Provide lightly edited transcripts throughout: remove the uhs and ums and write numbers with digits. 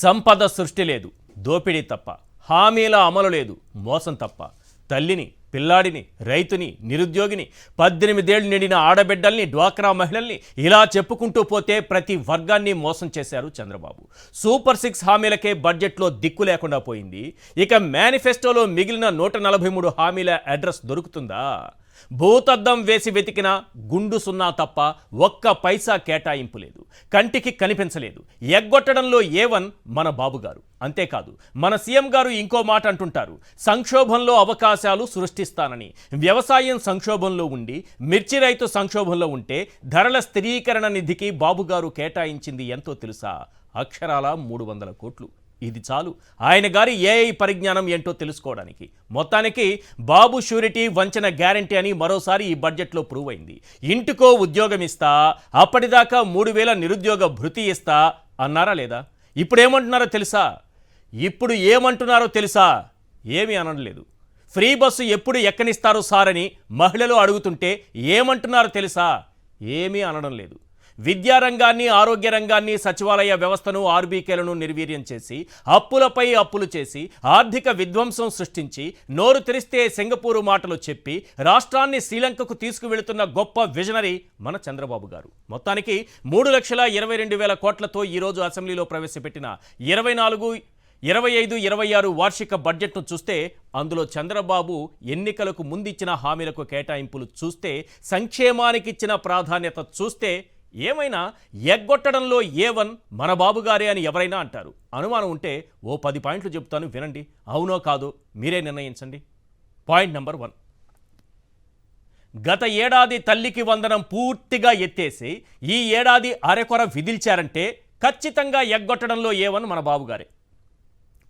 సంపద సృష్టి లేదు, దోపిడీ తప్ప. హామీల అమలు లేదు, మోసం తప్ప. తల్లిని, పిల్లాడిని, రైతుని, నిరుద్యోగిని, 18 ఏళ్లు నిండిన ఆడబిడ్డల్ని, డ్వాక్రా మహిళల్ని ఇలా చెప్పుకుంటూ పోతే ప్రతి వర్గాన్ని మోసం చేశారు చంద్రబాబు. సూపర్ 6 హామీలకే బడ్జెట్లో దిక్కు లేకుండా పోయింది. ఇక మేనిఫెస్టోలో మిగిలిన 143 హామీల అడ్రస్ దొరుకుతుందా? భూతద్దం వేసి వెతికిన గుండు సున్నా తప్ప ఒక్క పైసా కేటాయింపు లేదు, కంటికి కనిపించలేదు. ఎగ్గొట్టడంలో A1 మన బాబుగారు. అంతేకాదు, మన సీఎం గారు ఇంకో మాట అంటుంటారు, సంక్షోభంలో అవకాశాలు సృష్టిస్తానని. వ్యవసాయం సంక్షోభంలో ఉండి, మిర్చి రైతు సంక్షోభంలో ఉంటే ధరల స్థిరీకరణ నిధికి బాబుగారు కేటాయించింది ఎంతో తెలుసా? అక్షరాల 300 కోట్లు. ఇది చాలు ఆయన గారి ఏఐ పరిజ్ఞానం ఏంటో తెలుసుకోవడానికి. మొత్తానికి బాబు షూరిటీ వంచన గ్యారంటీ అని మరోసారి ఈ బడ్జెట్లో ప్రూవ్ అయింది. ఇంటికో ఉద్యోగం ఇస్తా, అప్పటిదాకా 3000 నిరుద్యోగ భృతి ఇస్తా అన్నారా లేదా? ఇప్పుడు ఏమంటున్నారో తెలుసా? ఏమీ అనలేదు. ఫ్రీ బస్సు ఎప్పుడు ఎక్కనిస్తారు సార్ అని మహిళలు అడుగుతుంటే ఏమంటున్నారో తెలుసా? ఏమీ అనడం లేదు. విద్యారంగాన్ని, ఆరోగ్య రంగాన్ని, సచివాలయ వ్యవస్థను, ఆర్బీకేలను నిర్వీర్యం చేసి, అప్పులపై అప్పులు చేసి, ఆర్థిక విధ్వంసం సృష్టించి, నోరు తెరిస్తే సింగపూరు మాటలు చెప్పి రాష్ట్రాన్ని శ్రీలంకకు తీసుకువెళుతున్న గొప్ప విజనరీ మన చంద్రబాబు గారు. మొత్తానికి 3,22,000 కోట్లతో ఈరోజు అసెంబ్లీలో ప్రవేశపెట్టిన 24, 25, 26 వార్షిక బడ్జెట్ను చూస్తే అందులో చంద్రబాబు ఎన్నికలకు ముందిచ్చిన హామీలకు కేటాయింపులు చూస్తే, సంక్షేమానికి ఇచ్చిన ప్రాధాన్యత చూస్తే, ఏమైనా ఎగ్గొట్టడంలో A1 మన బాబుగారే అని ఎవరైనా అంటారు. అనుమానం ఉంటే ఓ 10 పాయింట్లు చెప్తాను, వినండి. అవునో కాదో మీరే నిర్ణయించండి. పాయింట్ నెంబర్ 1, గత ఏడాది తల్లికి వందనం పూర్తిగా ఎత్తేసి ఈ ఏడాది అరెకొర విధిల్చారంటే ఖచ్చితంగా ఎగ్గొట్టడంలో A1 మన బాబుగారే.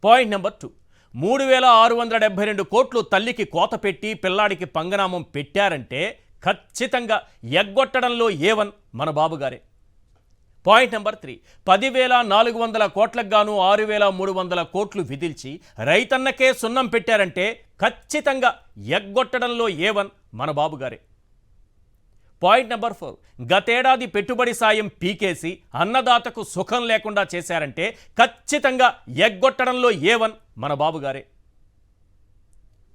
పాయింట్ నెంబర్ 2, 3,672 కోట్లు తల్లికి కోత పెట్టి పిల్లాడికి పంగనామం పెట్టారంటే ఖచ్చితంగా ఎగ్గొట్టడంలో A1 మన బాబుగారే. పాయింట్ నెంబర్ 3, 10,400 కోట్లకు గాను 6,300 కోట్లు విధిల్చి రైతన్నకే సున్నం పెట్టారంటే ఖచ్చితంగా ఎగ్గొట్టడంలో A1 మన బాబుగారే. పాయింట్ నెంబర్ 4, గతేడాది పెట్టుబడి సాయం పీకేసి అన్నదాతకు సుఖం లేకుండా చేశారంటే ఖచ్చితంగా ఎగ్గొట్టడంలో A1 మన బాబుగారే.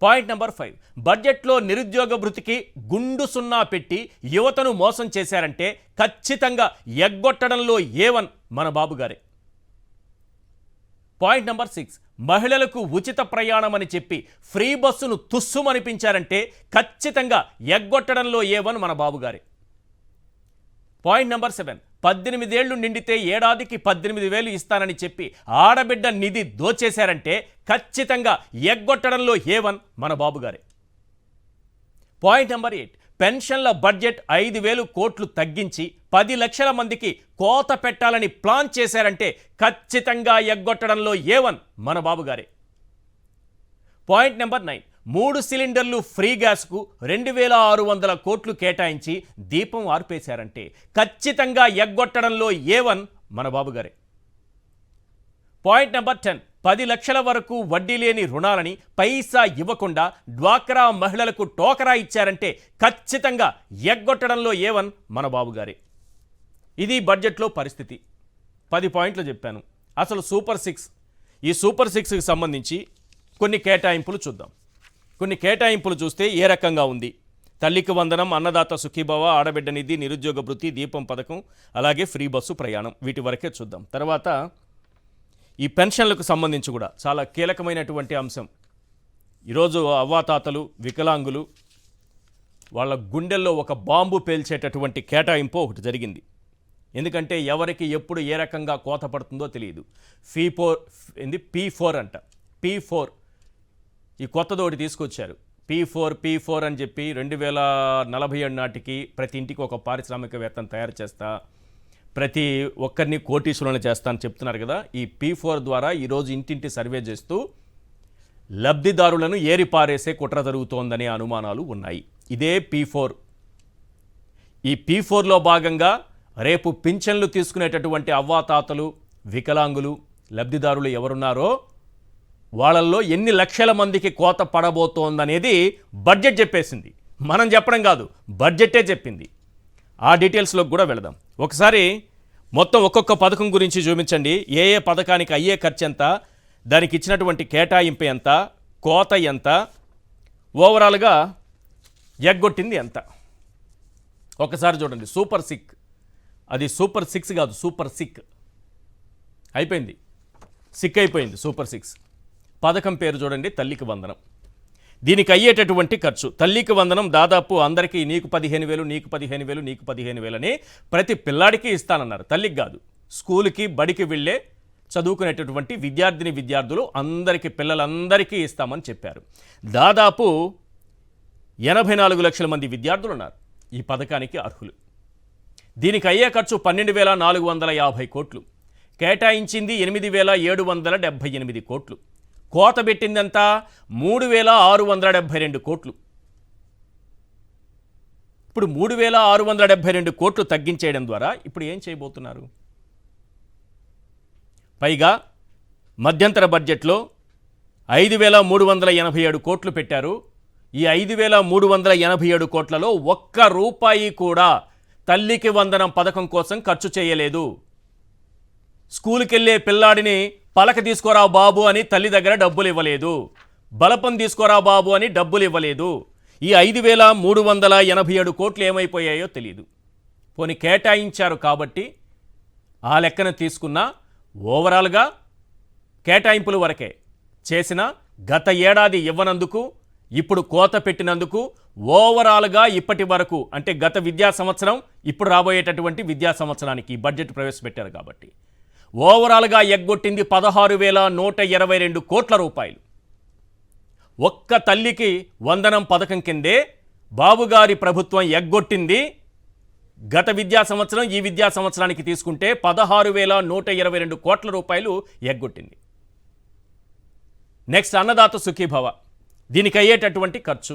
పాయింట్ నెంబర్ 5, బడ్జెట్లో నిరుద్యోగ భృతికి గుండు సున్నా పెట్టి యువతను మోసం చేశారంటే ఖచ్చితంగా ఎగ్గొట్టడంలో A1 మన బాబుగారే. పాయింట్ నెంబర్ 6, మహిళలకు ఉచిత ప్రయాణం అని చెప్పి ఫ్రీ బస్సును తుస్సుమనిపించారంటే ఖచ్చితంగా ఎగ్గొట్టడంలో A1 మన బాబుగారే. పాయింట్ నెంబర్ 7, 18 ఏళ్లు నిండితే ఏడాదికి 18,000 ఇస్తానని చెప్పి ఆడబిడ్డ నిధి దోచేశారంటే ఖచ్చితంగా ఎగ్గొట్టడంలో A1 మన బాబుగారే. పాయింట్ నెంబర్ 8, పెన్షన్ల బడ్జెట్ 5,000 కోట్లు తగ్గించి 10 లక్షల మందికి కోత పెట్టాలని ప్లాన్ చేశారంటే ఖచ్చితంగా ఎగ్గొట్టడంలో A1 మన బాబుగారే. పాయింట్ నెంబర్ 9, 3 సిలిండర్లు ఫ్రీ గ్యాస్కు 2,600 కోట్లు కేటాయించి దీపం ఆర్పేశారంటే ఖచ్చితంగా ఎగ్గొట్టడంలో A1 మన బాబుగారే. పాయింట్ నెంబర్ 10, 10 లక్షల వరకు వడ్డీ లేని రుణాలని పైసా ఇవ్వకుండా డ్వాక్రా మహిళలకు టోకరా ఇచ్చారంటే ఖచ్చితంగా ఎగ్గొట్టడంలో A1 మన బాబుగారే. ఇది బడ్జెట్లో పరిస్థితి. 10 పాయింట్లు చెప్పాను. అసలు సూపర్ 6, ఈ సూపర్ 6కి సంబంధించి కొన్ని కేటాయింపులు చూద్దాం. కొన్ని కేటాయింపులు చూస్తే ఏ రకంగా ఉంది. తల్లికి వందనం, అన్నదాత సుఖీభవ, ఆడబిడ్డ నిధి, నిరుద్యోగ భృతి, దీపం పథకం, అలాగే ఫ్రీ బస్సు ప్రయాణం, వీటి వరకే చూద్దాం. తర్వాత ఈ పెన్షన్లకు సంబంధించి కూడా చాలా కీలకమైనటువంటి అంశం. ఈరోజు అవ్వాతాతలు, వికలాంగులు వాళ్ళ గుండెల్లో ఒక బాంబు పేల్చేటటువంటి కేటాయింపు ఒకటి జరిగింది. ఎందుకంటే ఎవరికి ఎప్పుడు ఏ రకంగా కోత పడుతుందో తెలియదు. P4 అంట. P4 ఈ కొత్తది ఒకటి తీసుకొచ్చారు. P4 అని చెప్పి 2047 నాటికి ప్రతి ఇంటికి ఒక పారిశ్రామికవేత్తను తయారు చేస్తా, ప్రతి ఒక్కరిని కోటీశ్వరులను చేస్తా అని చెప్తున్నారు కదా. ఈ P4 ద్వారా ఈరోజు ఇంటింటి సర్వే చేస్తూ లబ్ధిదారులను ఏరిపారేసే కుట్ర జరుగుతోందనే అనుమానాలు ఉన్నాయి. ఇదే P4. ఈ P4లో భాగంగా రేపు పింఛన్లు తీసుకునేటటువంటి అవ్వాతాతలు, వికలాంగులు, లబ్ధిదారులు ఎవరున్నారో వాళ్ళల్లో ఎన్ని లక్షల మందికి కోత పడబోతోందనేది బడ్జెట్ చెప్పేసింది. మనం చెప్పడం కాదు, బడ్జెటే చెప్పింది. ఆ డీటెయిల్స్లోకి కూడా వెళదాం. ఒకసారి మొత్తం ఒక్కొక్క పథకం గురించి చూపించండి. ఏ ఏ పథకానికి అయ్యే ఖర్చు ఎంత, దానికి ఇచ్చినటువంటి కేటాయింపు ఎంత, కోత ఎంత, ఓవరాల్గా ఎగ్గొట్టింది ఎంత. ఒకసారి చూడండి. సూపర్ సిక్, అది సూపర్ 6 కాదు, సూపర్ సిక్ అయిపోయింది, సిక్ అయిపోయింది. సూపర్ 6 పథకం పేరు చూడండి, తల్లికి వందనం. దీనికి అయ్యేటటువంటి ఖర్చు, తల్లికి వందనం దాదాపు అందరికీ నీకు 15,000, నీకు 15,000, నీకు 15,000 అని ప్రతి పిల్లాడికి ఇస్తానన్నారు. తల్లికి కాదు, స్కూల్కి బడికి వెళ్ళే చదువుకునేటటువంటి విద్యార్థులు అందరికీ, పిల్లలందరికీ ఇస్తామని చెప్పారు. దాదాపు 84 లక్షల మంది విద్యార్థులు ఉన్నారు ఈ పథకానికి అర్హులు. దీనికి అయ్యే ఖర్చు 12,450 కోట్లు, కేటాయించింది 8,778 కోట్లు, కోత పెట్టిందంతా 3,672 కోట్లు. ఇప్పుడు 3,672 కోట్లు తగ్గించేయడం ద్వారా ఇప్పుడు ఏం చేయబోతున్నారు? పైగా మధ్యంతర బడ్జెట్లో 5,387 కోట్లు పెట్టారు. ఈ 5,387 కోట్లలో ఒక్క రూపాయి కూడా తల్లికి వందనం పథకం కోసం ఖర్చు చేయలేదు. స్కూల్కి వెళ్ళే పిల్లాడిని పలక తీసుకోరా బాబు అని తల్లి దగ్గర డబ్బులు ఇవ్వలేదు, బలపం తీసుకోరా బాబు అని డబ్బులు ఇవ్వలేదు. ఈ 5,387 కోట్లు ఏమైపోయాయో తెలియదు. పోనీ కేటాయించారు కాబట్టి ఆ లెక్కన తీసుకున్న ఓవరాల్గా కేటాయింపుల వరకే చేసిన, గత ఏడాది ఇవ్వనందుకు, ఇప్పుడు కోత పెట్టినందుకు ఓవరాల్గా ఇప్పటి వరకు, అంటే గత విద్యా సంవత్సరం, ఇప్పుడు రాబోయేటటువంటి విద్యా సంవత్సరానికి బడ్జెట్ ప్రవేశపెట్టారు కాబట్టి ఓవరాల్గా ఎగ్గొట్టింది 16,122 కోట్ల రూపాయలు. ఒక్క తల్లికి వందనం పథకం కిందే బాబుగారి ప్రభుత్వం ఎగ్గొట్టింది గత విద్యా సంవత్సరం, ఈ విద్యా సంవత్సరానికి తీసుకుంటే 16,122 కోట్ల రూపాయలు ఎగ్గొట్టింది. నెక్స్ట్ అన్నదాత సుఖీభవ, దీనికి అయ్యేటటువంటి ఖర్చు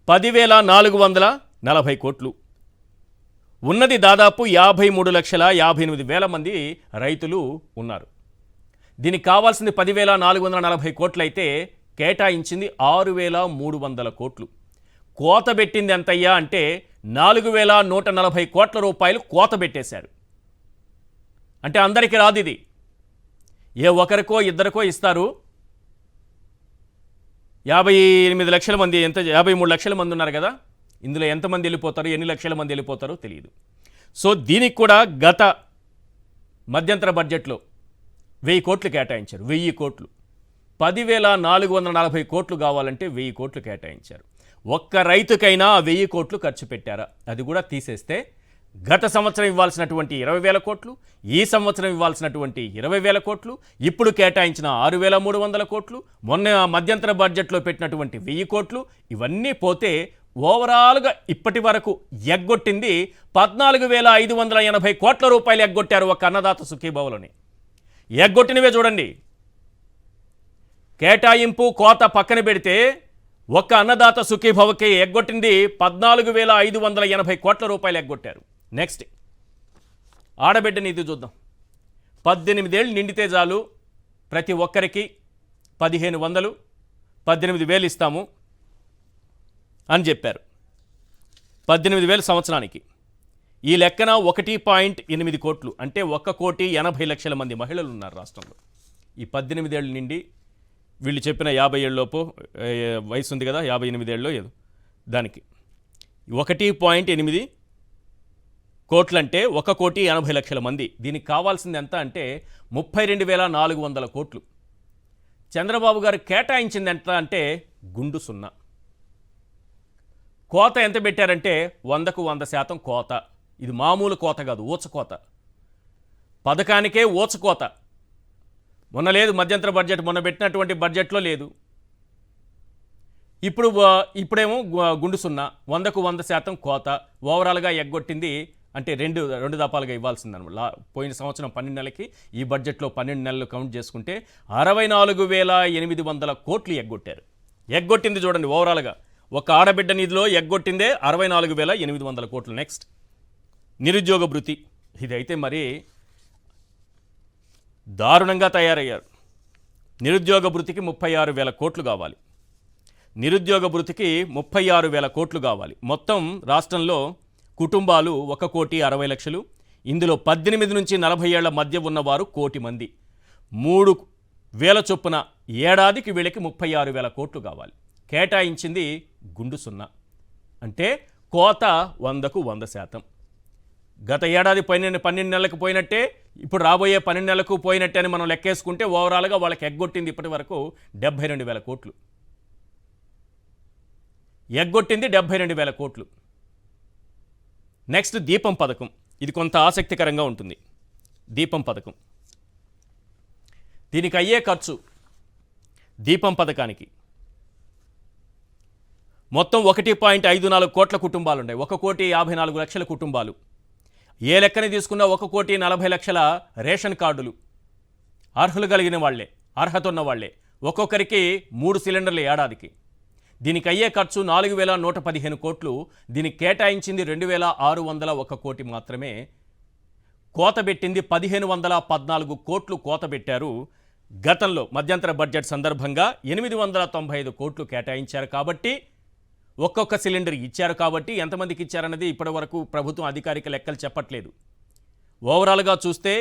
10,440 కోట్లు. ఉన్నది దాదాపు 53,58,000 మంది రైతులు ఉన్నారు. దీనికి కావాల్సింది 10,440 కోట్లు అయితే కేటాయించింది 6,300 కోట్లు. కోత పెట్టింది ఎంతయ్యా అంటే 4,140 కోట్ల రూపాయలు కోత పెట్టేశారు. అంటే అందరికీ రాదు ఇది, ఏ ఒకరికో ఇద్దరికో ఇస్తారు. 58 లక్షల మంది, 53 లక్షల మంది ఉన్నారు కదా, ఇందులో ఎంతమంది వెళ్ళిపోతారు, ఎన్ని లక్షల మంది వెళ్ళిపోతారో తెలియదు. సో దీనికి కూడా గత మధ్యంతర బడ్జెట్లో 1000 కోట్లు కేటాయించారు. 1000 కోట్లు, 10,440 కోట్లు కావాలంటే 1000 కోట్లు కేటాయించారు. ఒక్క రైతుకైనా 1000 కోట్లు ఖర్చు పెట్టారా? అది కూడా తీసేస్తే గత సంవత్సరం ఇవ్వాల్సినటువంటి 20,000 కోట్లు, ఈ సంవత్సరం ఇవ్వాల్సినటువంటి 20,000 కోట్లు, ఇప్పుడు కేటాయించిన 6,300 కోట్లు, మొన్న మధ్యంతర బడ్జెట్లో పెట్టినటువంటి 1000 కోట్లు, ఇవన్నీ పోతే ఓవరాల్గా ఇప్పటి వరకు ఎగ్గొట్టింది 14,580 కోట్ల రూపాయలు ఎగ్గొట్టారు ఒక అన్నదాత సుఖీభవలోని. ఎగ్గొట్టినవే చూడండి. కేటాయింపు కోత పక్కన పెడితే ఒక్క అన్నదాత సుఖీభవకి ఎగ్గొట్టింది 14,580 కోట్ల రూపాయలు ఎగ్గొట్టారు. నెక్స్ట్ ఆడబిడ్డ నిధి చూద్దాం. 18 ఏళ్ళు నిండితే చాలు ప్రతి ఒక్కరికి 1,500, 18,000 ఇస్తాము అని చెప్పారు. 18,000 సంవత్సరానికి. ఈ లెక్కన 1.8 కోట్లు, అంటే 1,80,00,000 మంది మహిళలు ఉన్నారు రాష్ట్రంలో. ఈ 18 ఏళ్ళు నిండి వీళ్ళు చెప్పిన 50 ఏళ్ళలోపు వయసు ఉంది కదా, 58 ఏళ్ళలో ఏదో, దానికి 1.8 కోట్లు అంటే 1,80,00,000 మంది. దీనికి కావాల్సింది ఎంత అంటే 32,400 కోట్లు. చంద్రబాబు గారు కేటాయించింది ఎంత అంటే గుండు సున్నా. కోత ఎంత పెట్టారంటే 100కు 100% కోత. ఇది మామూలు కోత కాదు, ఊచకోత. పథకానికే ఊచకోత. మొన్న లేదు మధ్యంతర బడ్జెట్, మొన్న పెట్టినటువంటి బడ్జెట్లో లేదు. ఇప్పుడేమో గుండు సున్నా, 100కు 100% కోత. ఓవరాల్గా ఎగ్గొట్టింది అంటే రెండు దఫాలుగా ఇవ్వాల్సిందనమాట. పోయిన సంవత్సరం 12 నెలలకి, ఈ బడ్జెట్లో 12 నెలలు కౌంట్ చేసుకుంటే 64,800 కోట్లు ఎగ్గొట్టారు. ఎగ్గొట్టింది చూడండి ఓవరాల్గా. ఒక ఆడబిడ్డ నిధిలో ఎగ్గొట్టిందే 64,800 కోట్లు. నెక్స్ట్ నిరుద్యోగ భృతి. ఇదైతే మరి దారుణంగా తయారయ్యారు. నిరుద్యోగ భృతికి 36,000 కోట్లు కావాలి. నిరుద్యోగ భృతికి 36,000 కోట్లు కావాలి. మొత్తం రాష్ట్రంలో కుటుంబాలు 1,60,00,000. ఇందులో 18 నుంచి 40 ఏళ్ల మధ్య ఉన్నవారు 1 కోటి మంది. 3,000 చొప్పున ఏడాదికి వీళ్ళకి 36,000 కోట్లు కావాలి. కేటాయించింది గుండు సున్నా. అంటే కోత 100కు 100%. గత ఏడాది 12 నెలలకు పోయినట్టే, ఇప్పుడు రాబోయే 12 నెలలకు పోయినట్టే అని మనం లెక్కేసుకుంటే ఓవరాల్గా వాళ్ళకి ఎగ్గొట్టింది ఇప్పటి వరకు 72,000 కోట్లు. ఎగ్గొట్టింది 72,000 కోట్లు. నెక్స్ట్ దీపం పథకం. ఇది కొంత ఆసక్తికరంగా ఉంటుంది. దీపం పథకం, దీనికి అయ్యే ఖర్చు దీపం పథకానికి మొత్తం 1.54 కోట్ల కుటుంబాలు ఉన్నాయి. 1,54,00,000 కుటుంబాలు. ఏ లెక్కని తీసుకున్నా 1,40,00,000 రేషన్ కార్డులు అర్హులు కలిగిన వాళ్లే, అర్హత ఉన్న వాళ్లే. ఒక్కొక్కరికి 3 సిలిండర్లు ఏడాదికి. దీనికి అయ్యే ఖర్చు 4,115 కోట్లు. దీనికి కేటాయించింది 2,601 కోటి మాత్రమే. కోత పెట్టింది 1,514 కోట్లు కోత పెట్టారు. గతంలో మధ్యంతర బడ్జెట్ సందర్భంగా 895 కోట్లు కేటాయించారు. కాబట్టి ఒక్కొక్క సిలిండర్ ఇచ్చారు. కాబట్టి ఎంతమందికి ఇచ్చారన్నది ఇప్పటి వరకు ప్రభుత్వం అధికారిక లెక్కలు చెప్పట్లేదు. ఓవరాల్గా చూస్తే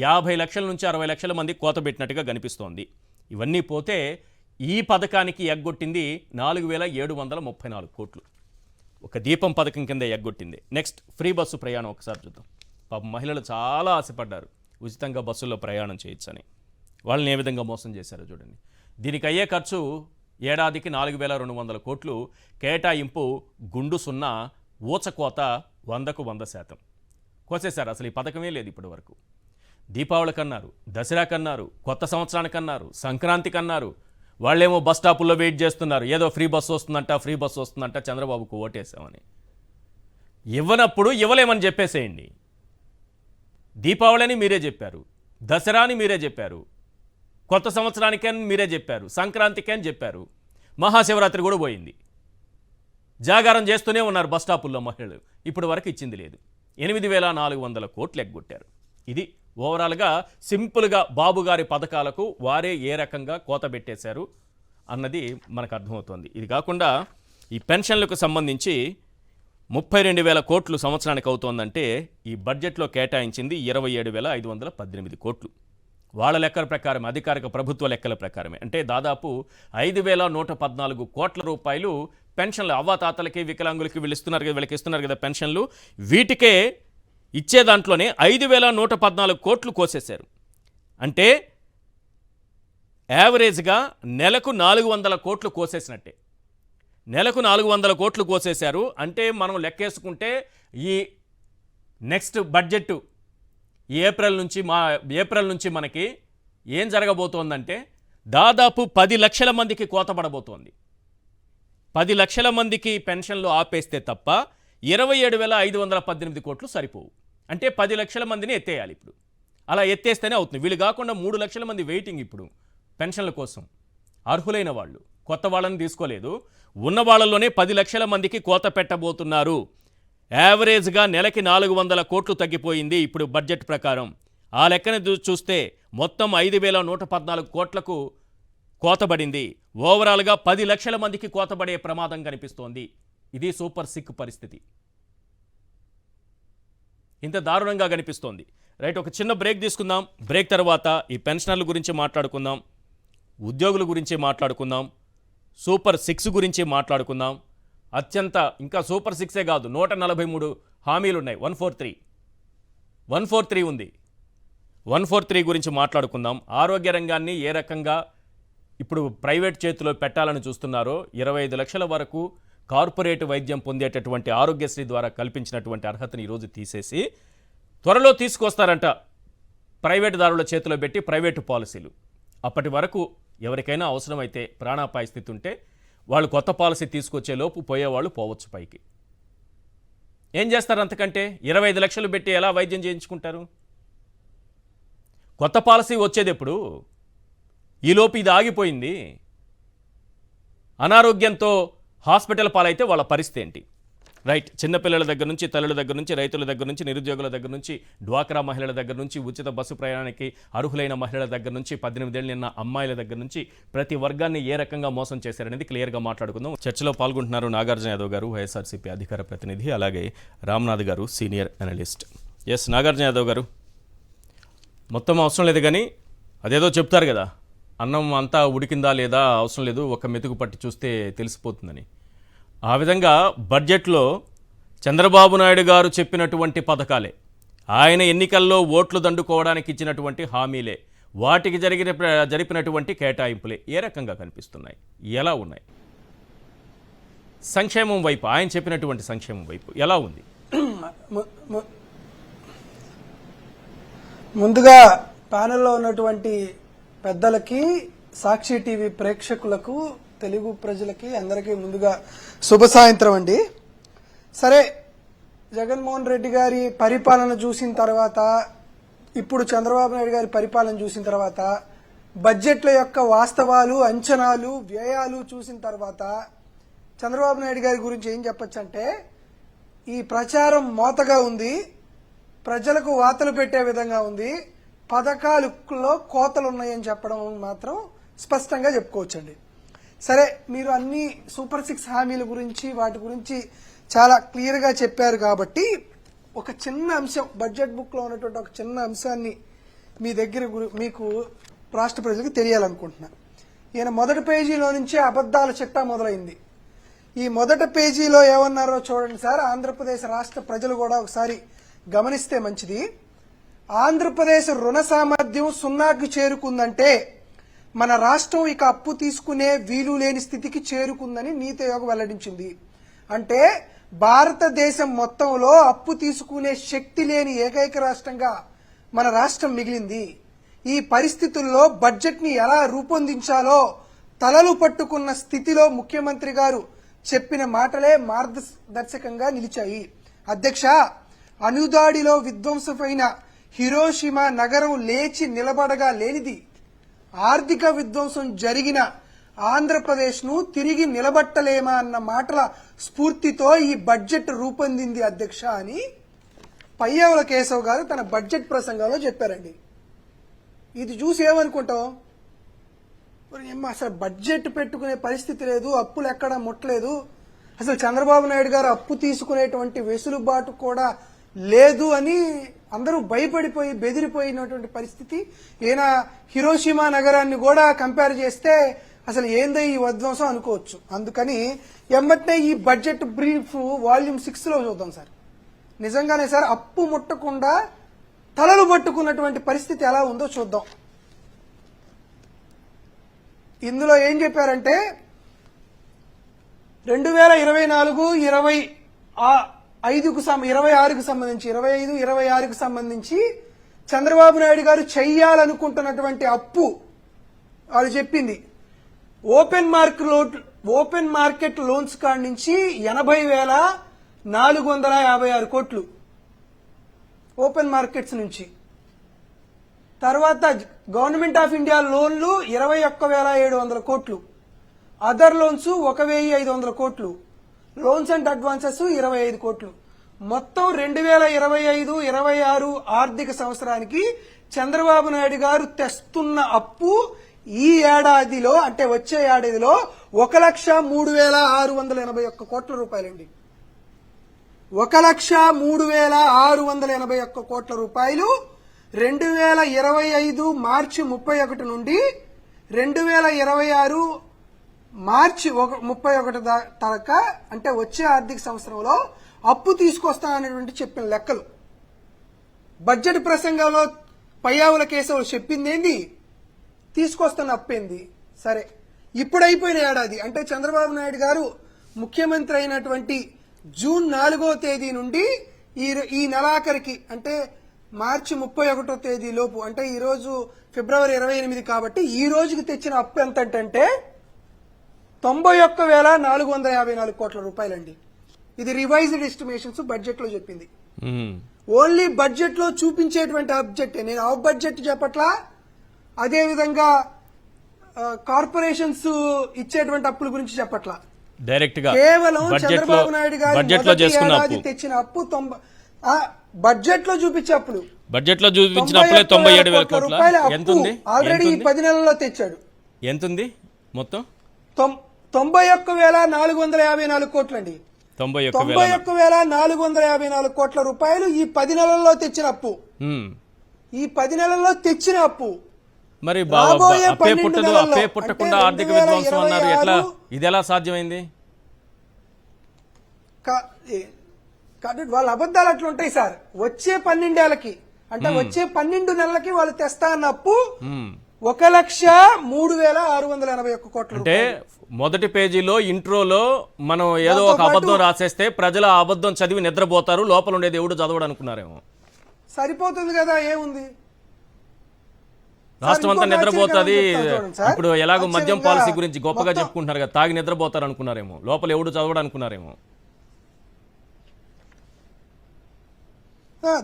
50 లక్షల నుంచి 60 లక్షల మంది కోత పెట్టినట్టుగా కనిపిస్తోంది. ఇవన్నీ పోతే ఈ పథకానికి ఎగ్గొట్టింది 4,734 కోట్లు. ఒక దీపం పథకం కింద ఎగ్గొట్టింది. నెక్స్ట్ ఫ్రీ బస్సు ప్రయాణం ఒకసారి చూద్దాం. పాపం మహిళలు చాలా ఆశపడ్డారు ఉచితంగా బస్సుల్లో ప్రయాణం చేయొచ్చని. వాళ్ళని ఏ విధంగా మోసం చేశారో చూడండి. దీనికి అయ్యే ఖర్చు ఏడాదికి 4,200 కోట్లు. కేటాయింపు గుండు సున్నా. ఊచకోత 100కు 100%. కోసేశారు. అసలు ఈ పథకమే లేదు ఇప్పటి వరకు. దీపావళికి అన్నారు, దసరాకి అన్నారు, కొత్త సంవత్సరానికి అన్నారు, సంక్రాంతికి అన్నారు. వాళ్ళేమో బస్ స్టాపుల్లో వెయిట్ చేస్తున్నారు. ఏదో ఫ్రీ బస్సు వస్తుందంట చంద్రబాబుకు ఓటేసామని. ఇవ్వనప్పుడు ఇవ్వలేమని చెప్పేసేయండి. దీపావళి అని మీరే చెప్పారు, దసరా అని మీరే చెప్పారు, కొత్త సంవత్సరానికి అని మీరే చెప్పారు, సంక్రాంతికి అని చెప్పారు. మహాశివరాత్రి కూడా పోయింది. జాగారం చేస్తూనే ఉన్నారు బస్ స్టాపుల్లో మహిళలు. ఇప్పటి వరకు ఇచ్చింది లేదు. 8,400 కోట్లు ఎగ్గొట్టారు. ఇది ఓవరాల్గా సింపుల్గా బాబు గారి పథకాలకు వారే ఏ రకంగా కోత పెట్టేశారు అన్నది మనకు అర్థమవుతోంది. ఇది కాకుండా ఈ పెన్షన్లకు సంబంధించి 32,000 కోట్లు సంవత్సరానికి అవుతోందంటే ఈ బడ్జెట్లో కేటాయించింది 27,518 కోట్లు. వాళ్ళ లెక్కల ప్రకారం, అధికారిక ప్రభుత్వ లెక్కల ప్రకారమే. అంటే దాదాపు 5,114 కోట్ల రూపాయలు పెన్షన్లు అవ్వాతాతలకి, వికలాంగులకి వీళ్ళకి ఇస్తున్నారు కదా పెన్షన్లు. వీటికే ఇచ్చే దాంట్లోనే 5,114 కోట్లు కోసేశారు. అంటే యావరేజ్గా నెలకు 400 కోట్లు కోసేసినట్టే. నెలకు 400 కోట్లు కోసేశారు. అంటే మనం లెక్కేసుకుంటే ఈ నెక్స్ట్ బడ్జెట్ ఏప్రిల్ నుంచి మనకి ఏం జరగబోతోందంటే దాదాపు 10 లక్షల మందికి కోత పడబోతోంది. 10 లక్షల మందికి పెన్షన్లు ఆపేస్తే తప్ప 27,518 కోట్లు సరిపోవు. అంటే 10 లక్షల మందిని ఎత్తేయాలి ఇప్పుడు. అలా ఎత్తేస్తేనే అవుతుంది. వీళ్ళు కాకుండా 3 లక్షల మంది వెయిటింగ్ ఇప్పుడు పెన్షన్ల కోసం. అర్హులైన వాళ్ళు, కొత్త వాళ్ళని తీసుకోలేదు. ఉన్న వాళ్ళలోనే 10 లక్షల మందికి కోత పెట్టబోతున్నారు. యావరేజ్గా నెలకి 400 కోట్లు తగ్గిపోయింది ఇప్పుడు బడ్జెట్ ప్రకారం. ఆ లెక్కన చూస్తే మొత్తం 5,114 కోట్లకు కోతబడింది. ఓవరాల్గా 10 లక్షల మందికి కోతబడే ప్రమాదం కనిపిస్తోంది. ఇది సూపర్ సిక్ పరిస్థితి. ఇంత దారుణంగా కనిపిస్తోంది. రైట్, ఒక చిన్న బ్రేక్ తీసుకుందాం. బ్రేక్ తర్వాత ఈ పెన్షనర్ల గురించి మాట్లాడుకుందాం, ఉద్యోగుల గురించి మాట్లాడుకుందాం, సూపర్ 6 గురించి మాట్లాడుకుందాం. అత్యంత ఇంకా సూపర్ 6ఏ కాదు, 143 హామీలు ఉన్నాయి. 143 ఉంది. 143 గురించి మాట్లాడుకుందాం. ఆరోగ్య రంగాన్ని ఏ రకంగా ఇప్పుడు ప్రైవేట్ చేతిలో పెట్టాలని చూస్తున్నారో, 25 లక్షల వరకు కార్పొరేట్ వైద్యం పొందేటటువంటి ఆరోగ్యశ్రీ ద్వారా కల్పించినటువంటి అర్హతను ఈరోజు తీసేసి త్వరలో తీసుకొస్తారంట ప్రైవేటు దారుల చేతిలో పెట్టి ప్రైవేటు పాలసీలు. అప్పటి వరకు ఎవరికైనా అవసరమైతే ప్రాణాపాయ స్థితి ఉంటే వాళ్ళు కొత్త పాలసీ తీసుకొచ్చే లోపు పోయేవాళ్ళు పోవచ్చు పైకి. ఏం చేస్తారు అంతకంటే? 25 లక్షలు పెట్టి ఎలా వైద్యం చేయించుకుంటారు? కొత్త పాలసీ వచ్చేది ఎప్పుడు? ఈలోపు ఇది ఆగిపోయింది. అనారోగ్యంతో హాస్పిటల్ పాలైతే వాళ్ళ పరిస్థితి ఏంటి? రైట్, చిన్నపిల్లల దగ్గర నుంచి, తల్లుల దగ్గర నుంచి, రైతుల దగ్గర నుంచి, నిరుద్యోగుల దగ్గర నుంచి, డ్వాక్రా మహిళల దగ్గర నుంచి, ఉచిత బస్సు ప్రయాణానికి అర్హులైన మహిళల దగ్గర నుంచి, 18 ఏళ్ళు నిన్న అమ్మాయిల దగ్గర నుంచి ప్రతి వర్గాన్ని ఏ రకంగా మోసం చేశారనేది క్లియర్గా మాట్లాడుకుందాం. చర్చలో పాల్గొంటున్నారు నాగార్జున యాదవ్ గారు, వైఎస్ఆర్సీపీ అధికార ప్రతినిధి, అలాగే రామ్నాథ్ గారు, senior analyst. S Nagarjuna Yadav గారు, మొత్తం అవసరం లేదు కానీ అదేదో చెప్తారు కదా, అన్నం అంతా ఉడికిందా లేదా అవసరం లేదు, ఒక మెతుకు పట్టి చూస్తే తెలిసిపోతుందని. ఆ విధంగా బడ్జెట్లో చంద్రబాబు నాయుడు గారు చెప్పినటువంటి పథకాలే, ఆయన ఎన్నికల్లో ఓట్లు దండుకోవడానికి ఇచ్చినటువంటి హామీలే, వాటికి జరిపినటువంటి కేటాయింపులే ఏ రకంగా కనిపిస్తున్నాయి, ఎలా ఉన్నాయి? సంక్షేమం వైపు ఆయన చెప్పినటువంటి సంక్షేమం వైపు ఎలా ఉంది? ముందుగా ప్యానెల్లో ఉన్నటువంటి పెద్దలకి, సాక్షి టీవీ ప్రేక్షకులకు, తెలుగు ప్రజలకి అందరికీ ముందుగా శుభ సాయంత్రం అండి. సరే, జగన్మోహన్ రెడ్డి గారి పరిపాలన చూసిన తర్వాత, ఇప్పుడు చంద్రబాబు నాయుడు గారి పరిపాలన చూసిన తర్వాత, బడ్జెట్ల యొక్క వాస్తవాలు, అంచనాలు, వ్యయాలు చూసిన తర్వాత చంద్రబాబు నాయుడు గారి గురించి ఏం చెప్పొచ్చు అంటే, ఈ ప్రచారం మోతగా ఉంది, ప్రజలకు వాతలు పెట్టే విధంగా ఉంది, పథకాలలో కోతలు ఉన్నాయని చెప్పడం మాత్రం స్పష్టంగా చెప్పుకోవచ్చండి. సరే, మీరు అన్ని సూపర్ 6 హామీల గురించి, వాటి గురించి చాలా క్లియర్గా చెప్పారు కాబట్టి ఒక చిన్న అంశం, బడ్జెట్ బుక్లో ఉన్నటువంటి ఒక చిన్న అంశాన్ని మీ దగ్గర మీకు రాష్ట్ర ప్రజలకు తెలియాలనుకుంటున్నా. ఈయన మొదటి పేజీలో నుంచే అబద్దాల చిట్టా మొదలైంది. ఈ మొదటి పేజీలో ఏమన్నారో చూడండి సార్. ఆంధ్రప్రదేశ్ రాష్ట్ర ప్రజలు కూడా ఒకసారి గమనిస్తే మంచిది. ఆంధ్రప్రదేశ్ రుణ సామర్థ్యం 0కి చేరుకుందంటే మన రాష్ట్రం ఇక అప్పు తీసుకునే వీలు లేని స్థితికి చేరుకుందని నీతి ఆయోగ్ వెల్లడించింది. అంటే భారతదేశం మొత్తంలో అప్పు తీసుకునే శక్తి లేని ఏకైక రాష్ట్రంగా మన రాష్ట్రం మిగిలింది. ఈ పరిస్థితుల్లో బడ్జెట్ ని ఎలా రూపొందించాలో తలలు పట్టుకున్న స్థితిలో ముఖ్యమంత్రి గారు చెప్పిన మాటలే మార్గదర్శకంగా నిలిచాయి. అధ్యక్ష, అణుదాడిలో విధ్వంసమైన హిరోషిమా నగరం లేచి నిలబడగా లేనిది, ఆర్థిక విధ్వంసం జరిగిన ఆంధ్రప్రదేశ్ ను తిరిగి నిలబట్టలేమా అన్న మాటల స్ఫూర్తితో ఈ బడ్జెట్ రూపొందింది అధ్యక్ష అని పయ్యావుల కేశవ్ గారు తన బడ్జెట్ ప్రసంగంలో చెప్పారండి. ఇది చూసి ఏమనుకుంటాం, అసలు బడ్జెట్ పెట్టుకునే పరిస్థితి లేదు, అప్పులు ఎక్కడా ముట్టలేదు, అసలు చంద్రబాబు నాయుడు గారు అప్పు తీసుకునేటువంటి వెసులుబాటు కూడా లేదు అని అందరూ భయపడిపోయి బెదిరిపోయినటువంటి పరిస్థితి. ఈయన హిరోషిమా నగరాన్ని కూడా కంపేర్ చేస్తే అసలు ఏందో ఈ విధ్వంసం అనుకోవచ్చు. అందుకని ఎమ్మటే ఈ బడ్జెట్ బ్రీఫ్ వాల్యూమ్ 6లో చూద్దాం సార్. నిజంగానే సార్ అప్పు ముట్టకుండా తలలు పట్టుకున్నటువంటి పరిస్థితి ఎలా ఉందో చూద్దాం. ఇందులో ఏం చెప్పారంటే 2024-26కు సంబంధించి 25-26కు సంబంధించి చంద్రబాబు నాయుడు గారు చెయ్యాలనుకుంటున్నటువంటి అప్పు వాళ్ళు చెప్పింది ఓపెన్ మార్కెట్ లోన్స్ కాడి నుంచి 80,456 కోట్లు ఓపెన్ మార్కెట్స్ నుంచి. తర్వాత గవర్నమెంట్ ఆఫ్ ఇండియా లోన్లు 21,700 కోట్లు, అదర్ లోన్స్ 1,500 కోట్లు, లోన్స్ అండ్ అడ్వాన్సెస్ 25 కోట్లు. మొత్తం 2025-26 ఆర్థిక సంవత్సరానికి చంద్రబాబు నాయుడు గారు తెస్తున్న అప్పు ఈ ఏడాదిలో, అంటే వచ్చే ఏడాదిలో 1,03,681 కోట్ల రూపాయలండి. 1,03,681 కోట్ల రూపాయలు 2025 మార్చి 31 నుండి 2026 మార్చి 31 దాకా, అంటే వచ్చే ఆర్థిక సంవత్సరంలో అప్పు తీసుకొస్తాననేటువంటి చెప్పిన లెక్కలు. బడ్జెట్ ప్రసంగంలో పయ్యావుల కేశవులు చెప్పిందేంది, తీసుకొస్తున్న అప్పేంది. సరే, ఇప్పుడు అయిపోయిన ఏడాది, అంటే చంద్రబాబు నాయుడు గారు ముఖ్యమంత్రి అయినటువంటి జూన్ 4వ తేదీ నుండి ఈ నెలాఖరికి, అంటే మార్చి 31వ తేదీ లోపు, అంటే ఈ రోజు ఫిబ్రవరి 28 కాబట్టి ఈ రోజుకి తెచ్చిన అప్పు ఎంత అంటే 91,454 కోట్ల రూపాయలండి. ఇది రివైజ్డ్ ఎస్టిమేషన్స్ బడ్జెట్ లో చెప్పింది. ఓన్లీ బడ్జెట్ లో చూపించేటువంటి ఆబ్జెక్ట్, నేను ఆఫ్ బడ్జెట్ చెప్పట్లా, అదే విధంగా కార్పొరేషన్స్ ఇచ్చేటువంటి అప్పుల గురించి చెప్పట్లా, డైరెక్ట్ గా కేవలం చంద్రబాబు నాయుడు గారు తెచ్చిన అప్పు బడ్జెట్ లో చూపించే అప్పులు, బడ్జెట్ లో చూపించిన అప్పులే 97,000 కోట్ల రూపాయలు ఆల్రెడీ ఈ 10 నెలల్లో తెచ్చాడు. ఎంతుంది మొత్తం? 91,454 కోట్లు అండి. 91,454 కోట్ల రూపాయలు ఈ 10 నెలల్లో తెచ్చిన అప్పు. ఈ 10 నెలల్లో తెచ్చిన అప్పు మరి రాబోయే అప్పే 12 పుట్టదు, నెలల్లో, అప్పే పుట్టకుండా అంటే ఆర్థిక విధ్వంసం అన్నారు. ఎట్లా 2026 ఇది ఎలా సాధ్యమైంది? వాళ్ళ అబద్ధాలు అట్లుంటాయి సార్. వచ్చే 12 ఏళ్ళకి అంటే వచ్చే 12 నెలలకి వాళ్ళు తెస్తా అన్న అప్పు 1,03,681 కోట్ల అంటే మొదటి పేజీలో ఇంట్రోలో మనం ఏదో ఒక అబద్ధం రాసేస్తే ప్రజలు ఆ అబద్ధం చదివి నిద్రపోతారు, లోపల ఉండేది ఎవడు చదవడు అనుకున్నారేమో. సరిపోతుంది కదా, ఏముంది, రాష్ట్రం అంతా నిద్రపోతుంది. సార్. ఇప్పుడు ఎలాగో మద్యం ఆశ్చర్యంగా పాలసీ గురించి గొప్పగా మొత్తం- చెప్పుకుంటున్నారు కదా, తాగి నిద్రపోతారు అనుకున్నారేమో, లోపల ఎవడు చదవడు అనుకున్నారేమో.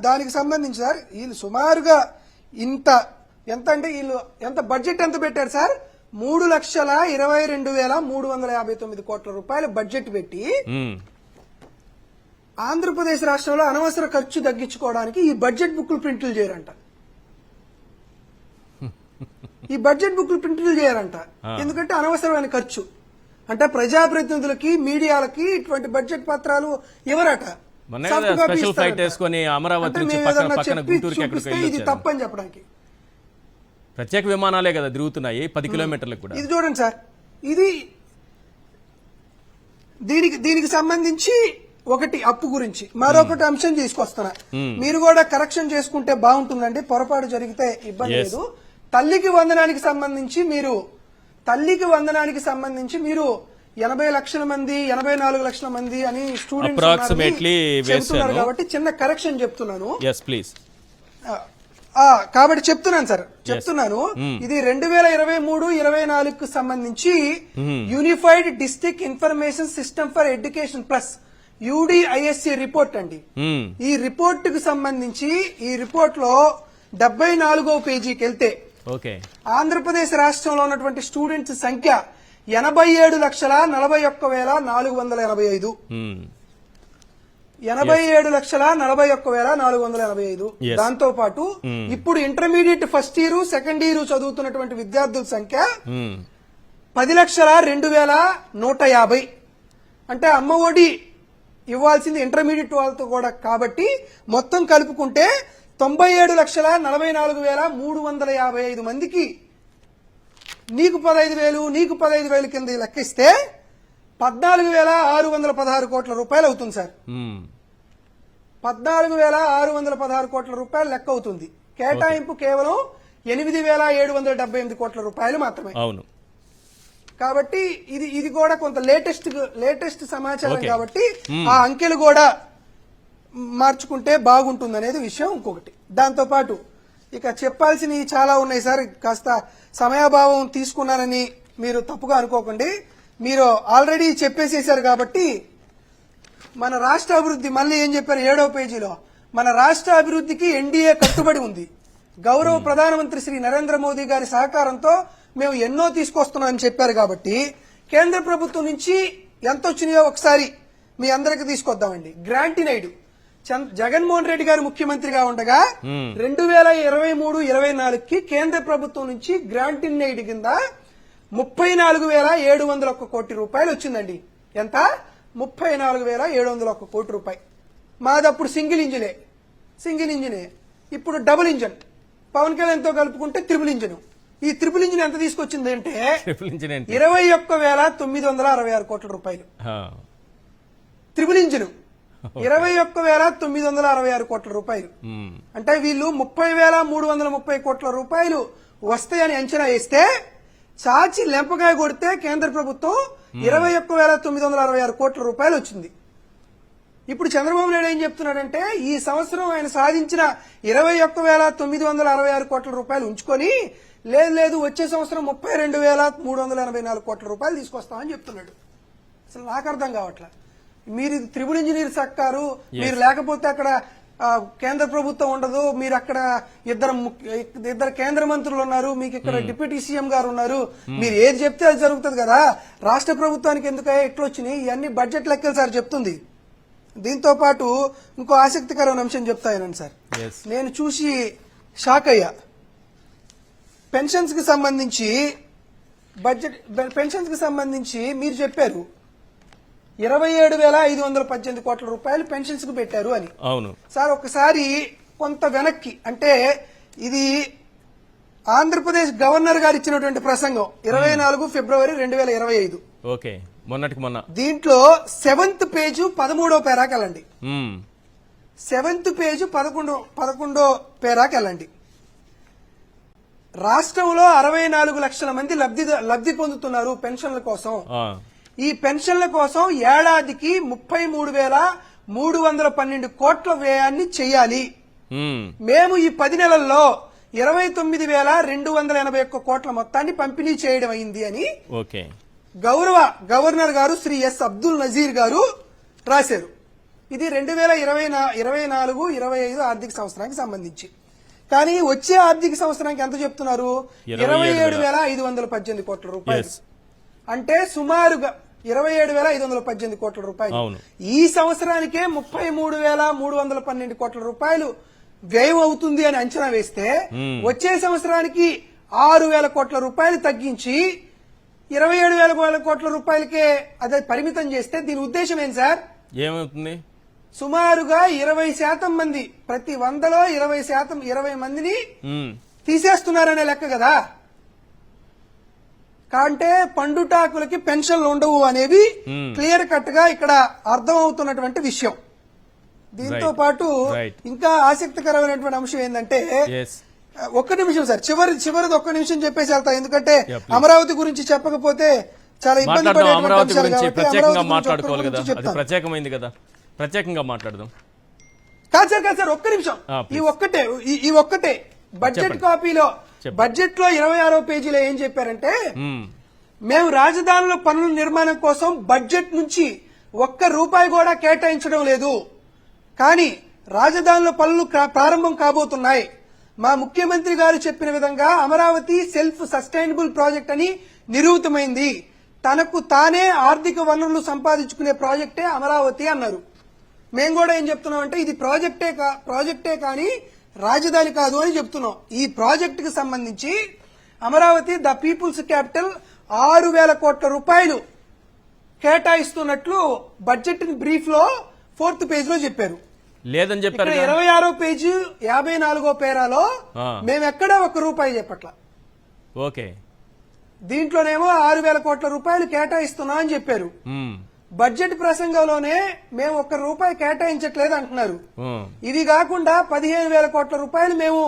దానికి సంబంధించి సార్ వీళ్ళు సుమారుగా ఎంత అంటే వీళ్ళు ఎంత బడ్జెట్ ఎంత పెట్టారు సార్? 3,22,359 కోట్ల రూపాయలు బడ్జెట్ పెట్టి ఆంధ్రప్రదేశ్ రాష్ట్రంలో అనవసర ఖర్చు తగ్గించుకోవడానికి ఈ బడ్జెట్ బుక్లు ప్రింట్లు చేయరంట. ఈ బడ్జెట్ బుక్లు ప్రింట్లు చేయరంట ఎందుకంటే అనవసరమైన ఖర్చు. అంటే ప్రజాప్రతినిధులకి, మీడియాలకి ఇటువంటి బడ్జెట్ పత్రాలు ఎవరట స్పెషల్ ఫ్లైట్ వేసుకొని అమరావతి నుంచి పక్కన గుంటూరుకి ఎక్కడికి ఇది వెళ్ళి తప్పని చెప్పడానికి ప్రత్యేక విమానాలే కదా తిరుగుతున్నాయి 10 కిలోమీటర్లకు కూడా. ఇది చూడండి సార్, ఇది దీనికి సంబంధించి ఒకటి అప్పు గురించి మరొకటి అంశం తీసుకొస్తున్నా. మీరు కూడా కరెక్షన్ చేసుకుంటే బాగుంటుందండి, పొరపాటు జరిగితే ఇబ్బంది లేదు. తల్లికి వందనానికి సంబంధించి మీరు 80 లక్షల మంది 84 లక్షల మంది అని స్టూడెంట్స్ చెప్తున్నారు కాబట్టి చిన్న కరెక్షన్ చెప్తున్నాను. కాబట్టి చెప్తున్నాను ఇది 2023-24 సంబంధించి unified district information system for education plus UDISC report అండి. ఈ రిపోర్ట్ కు సంబంధించి ఈ రిపోర్ట్ లో 74వ పేజీకి వెళ్తే ఆంధ్రప్రదేశ్ రాష్ట్రంలో ఉన్నటువంటి స్టూడెంట్స్ సంఖ్య 87,41,485. 87,41,485. దాంతో పాటు ఇప్పుడు intermediate first year, second year చదువుతున్నటువంటి విద్యార్థుల సంఖ్య 10,02,150. అంటే అమ్మ ఒడి ఇవ్వాల్సింది ఇంటర్మీడియట్ వాళ్ళతో కూడా కాబట్టి మొత్తం కలుపుకుంటే 97,44,355 మందికి నీకు 15,000 కింద లెక్కిస్తే 14,616 కోట్ల రూపాయలు అవుతుంది సార్. 14,616 కోట్ల రూపాయలు లెక్క అవుతుంది. కేటాయింపు కేవలం 8,778 కోట్ల రూపాయలు మాత్రమే. అవును. కాబట్టి ఇది కూడా కొంత లేటెస్ట్ సమాచారం కాబట్టి ఆ అంకెలు కూడా మార్చుకుంటే బాగుంటుంది అనేది విషయం. ఇంకొకటి దాంతో పాటు ఇక చెప్పాల్సినవి చాలా ఉన్నాయి సార్. కాస్త సమయాభావం తీసుకున్నానని మీరు తప్పుగా అనుకోకండి. మీరు ఆల్రెడీ చెప్పేసేశారు కాబట్టి మన రాష్ట్ర అభివృద్ధి మళ్ళీ ఏం చెప్పారు 7వ పేజీలో, మన రాష్ట్ర అభివృద్ధికి ఎన్డీఏ కట్టుబడి ఉంది. గౌరవ ప్రధానమంత్రి శ్రీ నరేంద్ర మోదీ గారి సహకారంతో మేము ఎన్నో తీసుకొస్తున్నామని చెప్పారు కాబట్టి కేంద్ర ప్రభుత్వం నుంచి ఎంత వచ్చినాయో ఒకసారి మీ అందరికి తీసుకొద్దామండి. గ్రాంటినైడ్ జగన్మోహన్ రెడ్డి గారు ముఖ్యమంత్రిగా ఉండగా 2023-24కి కేంద్ర ప్రభుత్వం నుంచి గ్రాంటినైడ్ కింద 34,701 కోటి రూపాయలు వచ్చిందండి. ఎంత? 34,701 కోటి రూపాయలు. మాదప్పుడు సింగిల్ ఇంజినే, ఇప్పుడు డబుల్ ఇంజన్. పవన్ కళ్యాణ్తో కలుపుకుంటే ట్రిపుల్ ఇంజిన్. ఈ ట్రిపుల్ ఇంజిన్ ఎంత తీసుకొచ్చింది అంటే 21,966 కోట్ల రూపాయలు. ట్రిపుల్ ఇంజిన్ 21,966 కోట్ల రూపాయలు. అంటే వీళ్ళు 30,330 కోట్ల రూపాయలు వస్తాయని అంచనా వేస్తే చాచి లెంపకాయ కొడితే కేంద్ర ప్రభుత్వం 21,966 కోట్ల రూపాయలు వచ్చింది. ఇప్పుడు చంద్రబాబు నాయుడు ఏం చెప్తున్నాడంటే ఈ సంవత్సరం ఆయన సాధించిన 21,966 కోట్ల రూపాయలు ఉంచుకొని లేదు వచ్చే సంవత్సరం 32,384 కోట్ల రూపాయలు తీసుకొస్తామని చెప్తున్నాడు. అసలు నాకు అర్థం కావట్లా. మీరు త్రిపుల్ ఇంజనీర్ సర్కారు, మీరు లేకపోతే అక్కడ కేంద్ర ప్రభుత్వం ఉండదు, మీరు అక్కడ ఇద్దరు కేంద్ర మంత్రులు ఉన్నారు, మీకు ఇక్కడ డిప్యూటీ సీఎం గారు ఉన్నారు, మీరు ఏది చెప్తే అది జరుగుతుంది కదా, రాష్ట్ర ప్రభుత్వానికి ఎందుకు ఎట్లొచ్చినాయి ఇవన్నీ బడ్జెట్ లెక్కలు సార్ చెప్తుంది. దీంతో పాటు ఇంకో ఆసక్తికరమైన అంశం చెప్తాయనండి సార్. నేను చూసి షాక్ అయ్యా. పెన్షన్స్ కి సంబంధించి మీరు చెప్పారు 27,518 కోట్ల రూపాయలు పెన్షన్స్ కు పెట్టారు అని. అవును సార్ ఒకసారి కొంత వెనక్కి, అంటే ఇది ఆంధ్రప్రదేశ్ గవర్నర్ గారు ఇచ్చినటువంటి ప్రసంగం 24 ఫిబ్రవరి 2025. ఓకే, మొన్నటికి మొన్న. దీంట్లో 7th పేజ్ 13వ పేరాకి వెళ్ళండి. మ్మ్. 7th పేజ్ 11వ పేరాకి వెళ్ళండి. రాష్ట్రంలో 64 లక్షల మంది లబ్ధి పొందుతున్నారు పెన్షన్ల కోసం. ఆ, ఈ పెన్షన్ల కోసం ఏడాదికి 33,312 కోట్ల వ్యయాన్ని చేయాలి. మ్మ్. మేము ఈ 10 నెలల్లో 29,281 కోట్ల మొత్తాన్ని పంపిణీ చేయడం అయింది అని ఓకే. గవర్నర్ గారు శ్రీ ఎస్ అబ్దుల్ నజీర్ గారు రాశారు. ఇది 2024-25 ఆర్థిక సంవత్సరానికి సంబంధించి. కానీ వచ్చే ఆర్థిక సంవత్సరానికి ఎంత చెప్తున్నారు? 27,518 కోట్ల రూపాయలు. Yes. అంటే సుమారుగా 27,518 కోట్ల రూపాయలు. అవును. ఈ సంవత్సరానికే 33,312 కోట్ల రూపాయలు వ్యయం అవుతుంది అని అంచనా వేస్తే వచ్చే సంవత్సరానికి 6,000 కోట్ల రూపాయలు తగ్గించి 27,000 కోట్ల రూపాయలకే అదే పరిమితం చేస్తే దీని ఉద్దేశం ఏంటి సార్? ఏమవుతుంది? సుమారుగా 20% మంది, ప్రతి 100లో 20 మందిని మ్మ్. తీసేస్తున్నారనే లెక్క కదా. అంటే పండుటాకులకి పెన్షన్లు ఉండవు అనేవి క్లియర్ కట్ గా ఇక్కడ అర్థం అవుతున్నటువంటి విషయం. దీంతో Right. పాటు Right. ఇంకా ఆసక్తికరమైనటువంటి అంశం ఏంటంటే, Yes. ఒక్క నిమిషం సార్, చివరిది ఒక్క నిమిషం చెప్పేసి వెళ్తా. ఎందుకంటే Yeah, please. అమరావతి గురించి చెప్పకపోతే చాలా ఇబ్బంది మాట్లాడదాం. పడేటువంటి అమరావతి అంశాలు గురించి కాబట్టి ప్రత్యేకంగా అమరావతి గురించి మాట్లాడుకోవాలి ఒక్క కదా, నిమిషం అది చెప్తాను. ప్రత్యేకమైంది కదా, ప్రత్యేకంగా మాట్లాడదాం. కాదు సార్ ఒక్క నిమిషం. please. ఈ ఒక్కటే బడ్జెట్ చెప్పండి. కాపీలో, చెప్పండి. బడ్జెట్ లో 26వ పేజీలో ఏం చెప్పారంటే, మ్మ్. మేము రాజధానుల పనుల నిర్మాణం కోసం బడ్జెట్ నుంచి ₹1 కూడా కేటాయించడం లేదు. కానీ రాజధానుల పనులు ప్రారంభం కాబోతున్నాయి. మా ముఖ్యమంత్రి గారు చెప్పిన విధంగా అమరావతి సెల్ఫ్ సస్టైనబుల్ ప్రాజెక్ట్ అని నిరూపితమైంది. తనకు తానే ఆర్థిక వనరులు సంపాదించుకునే ప్రాజెక్టే అమరావతి అన్నారు. మేము కూడా ఏం చెప్తున్నాం అంటే ఇది ప్రాజెక్టే కానీ రాజధాని కాదు అని చెప్తున్నాం. ఈ ప్రాజెక్ట్ కి సంబంధించి అమరావతి ద పీపుల్స్ క్యాపిటల్ 6,000 కోట్ల రూపాయలు కేటాయిస్తున్నట్లు బడ్జెట్ బ్రీఫ్ లో 4th పేజ్ లో చెప్పారు. లేదని చెప్పారు ఇక్కడ 26వ పేజీ 54వ పేరాలో మేము ఎక్కడా ₹1 చెప్పట్ల. ఓకే. దీంట్లోనేమో 6,000 కోట్ల రూపాయలు కేటాయిస్తున్నాం అని చెప్పారు. మ్మ్. బడ్జెట్ ప్రసంగంలోనే మేము ₹1 కేటాయించట్లేదు అంటున్నారు. మ్మ్. ఇది కాకుండా 15,000 కోట్ల రూపాయలు మేము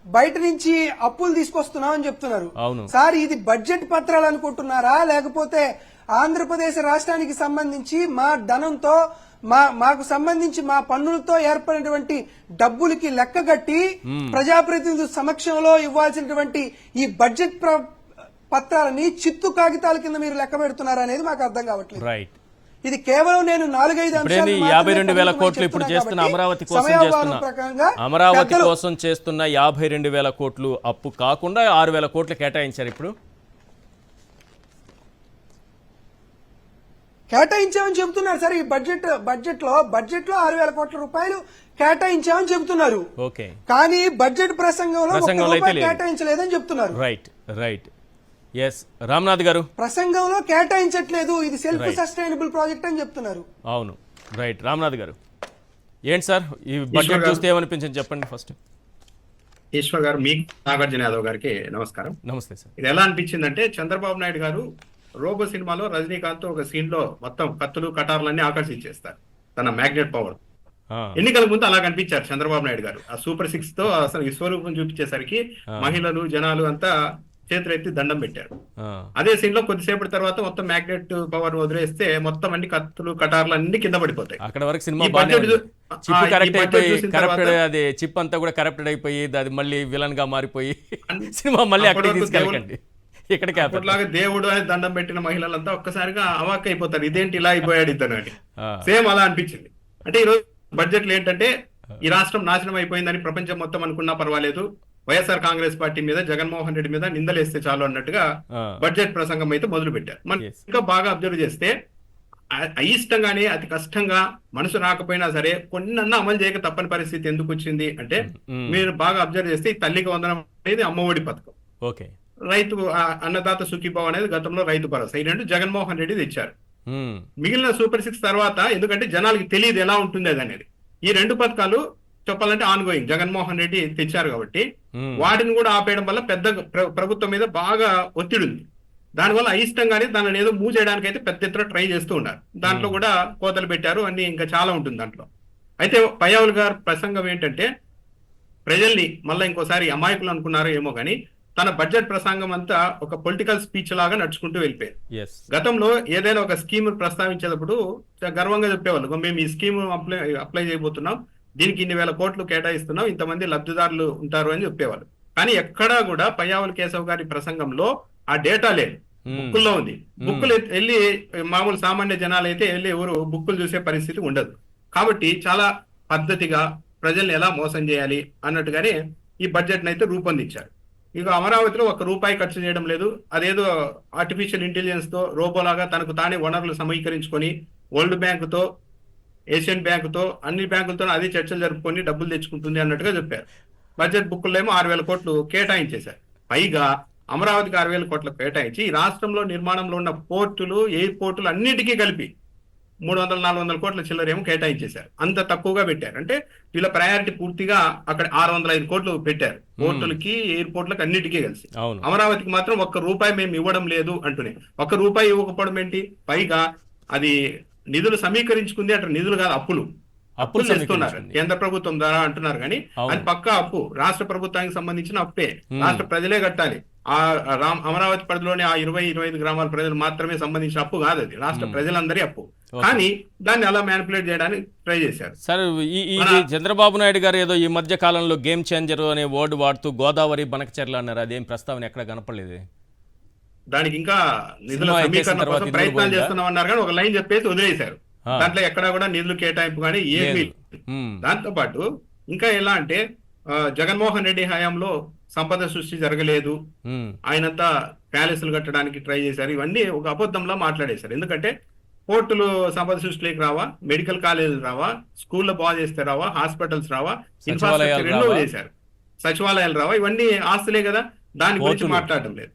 బయట నుంచి అప్పులు తీసుకొస్తున్నాం అని చెప్తున్నారు. అవును. సార్ ఇది బడ్జెట్ పత్రాలు అనుకుంటున్నారా, లేకపోతే ఆంధ్రప్రదేశ్ రాష్ట్రానికి సంబంధించి మా ధనంతో మాకు సంబంధించి మా పన్నులతో ఏర్పడినటువంటి డబ్బులకి లెక్కగట్టి ప్రజాప్రతినిధుల సమక్షంలో ఇవ్వాల్సినటువంటి ఈ బడ్జెట్ పత్రాలని చిత్తు కాగితాల కింద మీరు లెక్క పెడుతున్నారా అనేది మాకు అర్థం కావట్లేదు. రైట్. ఇది కేవలం నేను 4-5 అంశాలు 52,000 కోట్లు ఇప్పుడు చేస్తున్న అమరావతి కోసం చేస్తున్న 52,000 కోట్లు అప్పు కాకుండా 6,000 కోట్లు కేటాయించారు. ఇప్పుడు కేటాయించామని చెబుతున్నారు సార్. ఈ బడ్జెట్ లో 6,000 కోట్ల రూపాయలు కేటాయించామని చెబుతున్నారు. ఓకే. కానీ బడ్జెట్ ప్రసంగంలో అయితే లేదు. కేటాయించలేదని చెప్తున్నారు. రైట్. ఎస్ రామ్నాథ్ గారు, ప్రసంగంలో కేటాయించట్లేదు, ఇది సెల్ఫ్ సస్టైనబుల్ ప్రాజెక్ట్ అని చెప్తున్నారు. అవును. రైట్. రామ్నాథ్ గారు ఏంటి సార్ ఈ బడ్జెట్ చూస్తే ఏమనిపించింది చెప్పండి ఫస్ట్. ఈశ్వర్ గారు, మీకు నాగార్జున యాదవ్ గారికి నమస్కారం. నమస్తే సార్. ఇది ఎలా అనిపించిందంటే, చంద్రబాబు నాయుడు గారు రోబో సినిమాలో రజనీకాంత్ ఒక సీన్ లో మొత్తం కత్తులు కటార్లన్నీ ఆకర్షించేస్తారు తన మ్యాగ్నెట్ పవర్. ఎన్నికల ముందు అలా కనిపించారు చంద్రబాబు నాయుడు గారు. ఆ సూపర్ 6 తో అసలు విశ్వరూపం చూపించేసరికి మహిళలు జనాలు అంతా చేతులెత్తి దండం పెట్టారు. అదే సీన్ లో కొద్దిసేపటి తర్వాత మొత్తం మ్యాగ్నెట్ పవర్ వదిలేస్తే మొత్తం అన్ని కత్తులు కటార్లు అన్ని కింద పడిపోతాయి. అక్కడ వరకు సినిమా అది చిప్ అంతా కూడా కరప్టెడ్ అయిపోయి అది మళ్ళీ విలన్ గా మారిపోయి సినిమా మళ్ళీ అక్కడికి తీసుకెళ్ళకండి. ఇక్కడికి దేవుడు అని దండం పెట్టిన మహిళలంతా ఒక్కసారిగా అవాక్ అయిపోతారు, ఇదేంటి ఇలా అయిపోయాడు ఇతను అని. సేమ్ అలా అనిపించింది. అంటే ఈ రోజు బడ్జెట్లు ఏంటంటే, ఈ రాష్ట్రం నాశనం అయిపోయిందని ప్రపంచం మొత్తం అనుకున్నా పర్వాలేదు, వైఎస్ఆర్ కాంగ్రెస్ పార్టీ మీద జగన్మోహన్ రెడ్డి మీద నిందలేస్తే చాలు అన్నట్టుగా బడ్జెట్ ప్రసంగం అయితే మొదలు పెట్టారు. మనం ఇంకా బాగా అబ్జర్వ్ చేస్తే అయిష్టంగానే అతి కష్టంగా మనసు రాకపోయినా సరే కొన్నన్నా అమలు చేయక తప్పని పరిస్థితి ఎందుకు వచ్చింది అంటే, మీరు బాగా అబ్జర్వ్ చేస్తే ఈ తల్లికి వందనం అనేది అమ్మఒడి పథకం, ఓకే, రైతు అన్నదాత సుఖీభావ అనేది గతంలో రైతు భరోసా, ఈ రెండు జగన్మోహన్ రెడ్డి తెచ్చారు. మిగిలిన సూపర్ 6 తర్వాత ఎందుకంటే జనాలకి తెలియదు ఎలా ఉంటుంది అది అనేది. ఈ 2 పథకాలు చెప్పాలంటే ఆన్ గోయింగ్ జగన్మోహన్ రెడ్డి తెచ్చారు కాబట్టి వాటిని కూడా ఆపేయడం వల్ల పెద్ద ప్రభుత్వం మీద బాగా ఒత్తిడి ఉంది. దానివల్ల అయిష్టంగానే దానిని ఏదో మూవ్ చేయడానికి అయితే పెద్ద ఎత్తున ట్రై చేస్తూ ఉన్నారు. దాంట్లో కూడా కోతలు పెట్టారు, అన్ని ఇంకా చాలా ఉంటుంది దాంట్లో. అయితే పయ్యావుల్ గారు ప్రసంగం ఏంటంటే ప్రజల్ని మళ్ళీ ఇంకోసారి అమాయకులు అనుకున్నారో ఏమో కానీ తన బడ్జెట్ ప్రసంగం అంతా ఒక పొలిటికల్ స్పీచ్ లాగా నడుచుకుంటూ వెళ్ళిపోయారు. గతంలో ఏదైనా ఒక స్కీమ్ ప్రస్తావించేటప్పుడు గర్వంగా చెప్పేవాళ్ళు, మేము ఈ స్కీమ్ అప్లై చేయబోతున్నాం, దీనికి ఇన్ని వేల కోట్లు కేటాయిస్తున్నాం, ఇంతమంది లబ్ధిదారులు ఉంటారు అని చెప్పేవాళ్ళు. కానీ ఎక్కడా కూడా పయ్యావుల్ కేశవ్ గారి ప్రసంగంలో ఆ డేటా లేదు, బుక్కుల్లో ఉంది. బుక్కులు వెళ్ళి మామూలు సామాన్య జనాలు అయితే వెళ్ళి ఎవరు బుక్కులు చూసే పరిస్థితి ఉండదు. కాబట్టి చాలా పద్ధతిగా ప్రజల్ని ఎలా మోసం చేయాలి అన్నట్టుగానే ఈ బడ్జెట్ అయితే రూపొందించారు. ఇక అమరావతిలో ₹1 ఖర్చు చేయడం లేదు, అదేదో ఆర్టిఫిషియల్ ఇంటెలిజెన్స్ తో రోబోలాగా తనకు తానే వనరులు సమీకరించుకొని వరల్డ్ బ్యాంక్ తో ఏషియన్ బ్యాంక్ తో అన్ని బ్యాంకులతో అదే చర్చలు జరుపుకొని డబ్బులు తెచ్చుకుంటుంది అన్నట్టుగా చెప్పారు. బడ్జెట్ బుక్కుల్లో ఏమో 6,000 కోట్లు కేటాయించేశారు. పైగా అమరావతికి 6,000 కోట్లు కేటాయించి ఈ రాష్ట్రంలో నిర్మాణంలో ఉన్న పోర్టులు, ఎయిర్పోర్టులు అన్నిటికీ కలిపి 300-400 కోట్ల చిల్లరేమో కేటాయించేశారు. అంత తక్కువగా పెట్టారు. అంటే వీళ్ళ ప్రయారిటీ పూర్తిగా అక్కడ 605 కోట్లు పెట్టారు పోర్టులకి, ఎయిర్పోర్ట్లకి అన్నిటికీ కలిసి. అమరావతికి మాత్రం ₹1 మేము ఇవ్వడం లేదు అంటూనే. ₹1 ఇవ్వకపోవడం ఏంటి? పైగా అది నిధులు సమీకరించుకుంది అంటే నిధులు కాదు, అప్పులు చేస్తున్నారు కేంద్ర ప్రభుత్వం ద్వారా అంటున్నారు. కానీ అది పక్కా అప్పు, రాష్ట్ర ప్రభుత్వానికి సంబంధించిన అప్పే, రాష్ట్ర ప్రజలే కట్టాలి. ఆ అమరావతి పరిధిలోని ఆ 20-25 గ్రామాల ప్రజలు మాత్రమే సంబంధించిన అప్పు కాదు, అది రాష్ట్ర ప్రజలందరి అప్పు. కానీ దాన్ని అలా మ్యానిపులేట్ చేయడానికి ట్రై చేశారు. సార్, ఈ చంద్రబాబు నాయుడు గారు ఏదో ఈ మధ్య కాలంలో గేమ్ చేంజర్ అనే వర్డ్ వాడుతూ గోదావరి బనకచెర్ల అన్నారు, అదేం ప్రస్తావన ఎక్కడ కనపడలేదు. దానికి ఇంకా నిధుల సమీకరణ కోసం ప్రయత్నాలు చేస్తున్నాం అన్నారు, కానీ ఒక లైన్ చెప్పేసి వదిలేశారు. దాంట్లో ఎక్కడా కూడా నిధులు కేటాయింపు కానీ ఏమీ. దాంతో పాటు ఇంకా ఎలా అంటే జగన్మోహన్ రెడ్డి హయాంలో సంపద సృష్టి జరగలేదు, ఆయనంతా ప్యాలెస్లు కట్టడానికి ట్రై చేశారు, ఇవన్నీ ఒక అబద్ధంలా మాట్లాడేశారు. ఎందుకంటే పోర్టులు సంపద సృష్టిలోకి రావా, మెడికల్ కాలేజీలు రావా, స్కూల్లో బాగా చేస్తే రావా, హాస్పిటల్స్ రావా, ఇన్ఫ్రాస్ట్రక్చర్ ఎన్నో చేశారు, సచివాలయాలు రావా, ఇవన్నీ ఆస్తులే కదా, దాని గురించి మాట్లాడటం లేదు.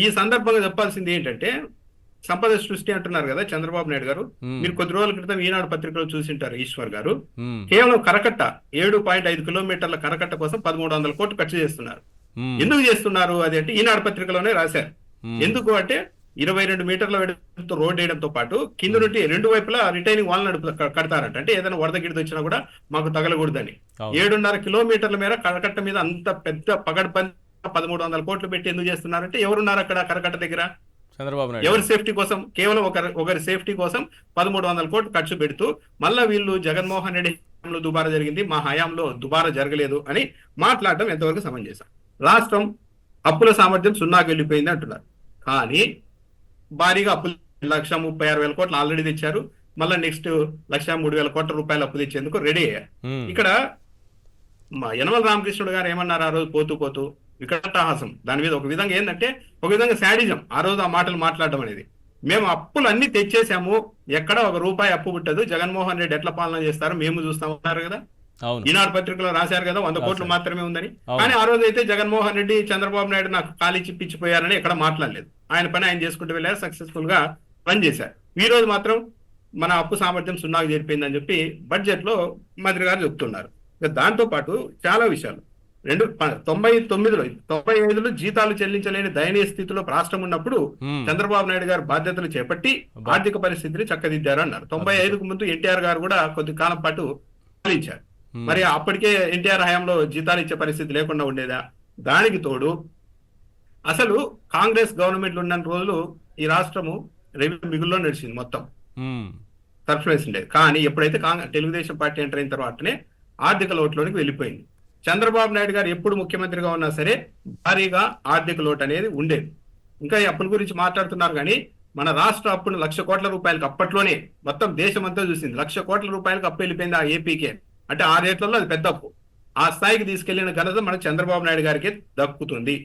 ఈ సందర్భంగా చెప్పాల్సింది ఏంటంటే సంపద సృష్టి అంటున్నారు కదా చంద్రబాబు నాయుడు గారు. మీరు కొద్ది రోజుల క్రితం ఈనాడు పత్రికలో చూసింటారు, ఈశ్వర్ గారు కేవలం కరకట్ట 7.5 కిలోమీటర్ల కరకట్ట కోసం 1,300 కోట్లు ఖర్చు చేస్తున్నారు. ఎందుకు చేస్తున్నారు అది అంటే ఈనాడు పత్రికలోనే రాశారు. ఎందుకు అంటే 22 మీటర్ల వెడల్పుతో రోడ్ వేయడంతో పాటు కింద నుండి 2 వైపులా రిటైనింగ్ వాల్ కడతారంట. అంటే ఏదైనా వరద గిడిద వచ్చినా కూడా మాకు తగలకూడదని. 7.5 కిలోమీటర్ల మేర కరకట్ట మీద అంత పెద్ద పగడ్బందీ 1,300 కోట్లు పెట్టి ఎందుకు చేస్తున్నారంటే ఎవరున్నారు అక్కడ కరకట్ట దగ్గర? చంద్రబాబు నాయుడు. ఎవరి సేఫ్టీ కోసం, కేవలం ఒకరి సేఫ్టీ కోసం 1,300 కోట్లు ఖర్చు పెడుతూ మళ్ళా వీళ్ళు జగన్మోహన్ రెడ్డి హయాంలో దుబారా జరిగింది, మా హయాంలో దుబారా జరగలేదు అని మాట్లాడడం ఎంతవరకు సమంజసం? రాష్ట్రం అప్పుల సామర్థ్యం 0కి వెళ్ళిపోయింది అంటున్నారు. కానీ భారీగా అప్పులు 1,36,000 కోట్లు ఆల్రెడీ తెచ్చారు. మళ్ళీ నెక్స్ట్ 1,03,000 కోట్ల రూపాయలు అప్పు తెచ్చేందుకు రెడీ అయ్యారు. ఇక్కడ యనమల రామకృష్ణుడు గారు ఏమన్నారు ఆ రోజు పోతూ వికటాహాసం, దాని మీద ఒక విధంగా ఏంటంటే ఒక విధంగా శాడిజం ఆ రోజు ఆ మాటలు మాట్లాడడం అనేది. మేము అప్పులు అన్ని తెచ్చేసాము, ఎక్కడ ₹1 అప్పు పుట్టదు, జగన్మోహన్ రెడ్డి ఎట్లా పాలన చేస్తారో మేము చూస్తామన్నారు కదా. ఈనాడు పత్రికలో రాశారు కదా 100 కోట్లు మాత్రమే ఉందని. కానీ ఆ రోజు అయితే జగన్మోహన్ రెడ్డి చంద్రబాబు నాయుడు నాకు ఖాళీ చిప్పిచ్చిపోయారని ఎక్కడ మాట్లాడలేదు. ఆయన పని ఆయన చేసుకుంటూ వెళ్ళారు, సక్సెస్ఫుల్ గా రన్ చేశారు. ఈ రోజు మాత్రం మన అప్పు సామర్థ్యం 0కి చేరిపోయిందని చెప్పి బడ్జెట్ లో మంత్రి గారు చెప్తున్నారు. దాంతో పాటు చాలా విషయాలు 95లో జీతాలు చెల్లించలేని దయనీయ స్థితిలో రాష్ట్రం ఉన్నప్పుడు చంద్రబాబు నాయుడు గారు బాధ్యతలు చేపట్టి ఆర్థిక పరిస్థితిని చక్కదిద్దారు అన్నారు. 95కు ముందు ఎన్టీఆర్ గారు కూడా కొద్ది కాలం పాటు పాలించారు. మరి అప్పటికే ఎన్టీఆర్ హయాంలో జీతాలు ఇచ్చే పరిస్థితి లేకుండా ఉండేదా? దానికి తోడు అసలు కాంగ్రెస్ గవర్నమెంట్ ఉన్న రోజులు ఈ రాష్ట్రము రెవెన్యూ మిగుల్లో నడిచింది, మొత్తం సర్ప్లస్ ఉండేది. కానీ ఎప్పుడైతే తెలుగుదేశం పార్టీ ఎంటర్ అయిన తర్వాతనే ఆర్థిక లోటులోనికి వెళ్ళిపోయింది. చంద్రబాబు నాయుడు గారు ఎప్పుడు ముఖ్యమంత్రిగా ఉన్నా సరే భారీగా ఆర్థిక లోటు అనేది ఉండేది. ఇంకా ఈ అప్పుల గురించి మాట్లాడుతున్నారు కానీ మన రాష్ట్ర అప్పును 1,00,000 కోట్ల రూపాయలకు అప్పట్లోనే మొత్తం దేశం అంతా చూసింది. 1,00,000 కోట్ల రూపాయలకు అప్పు వెళ్ళిపోయింది ఆ ఏపీకే. అంటే 6 ఏళ్లలో అది పెద్ద అప్పు. ఆ స్థాయికి తీసుకెళ్లిన ఘనత మన చంద్రబాబు నాయుడు గారికి దక్కుతుంది.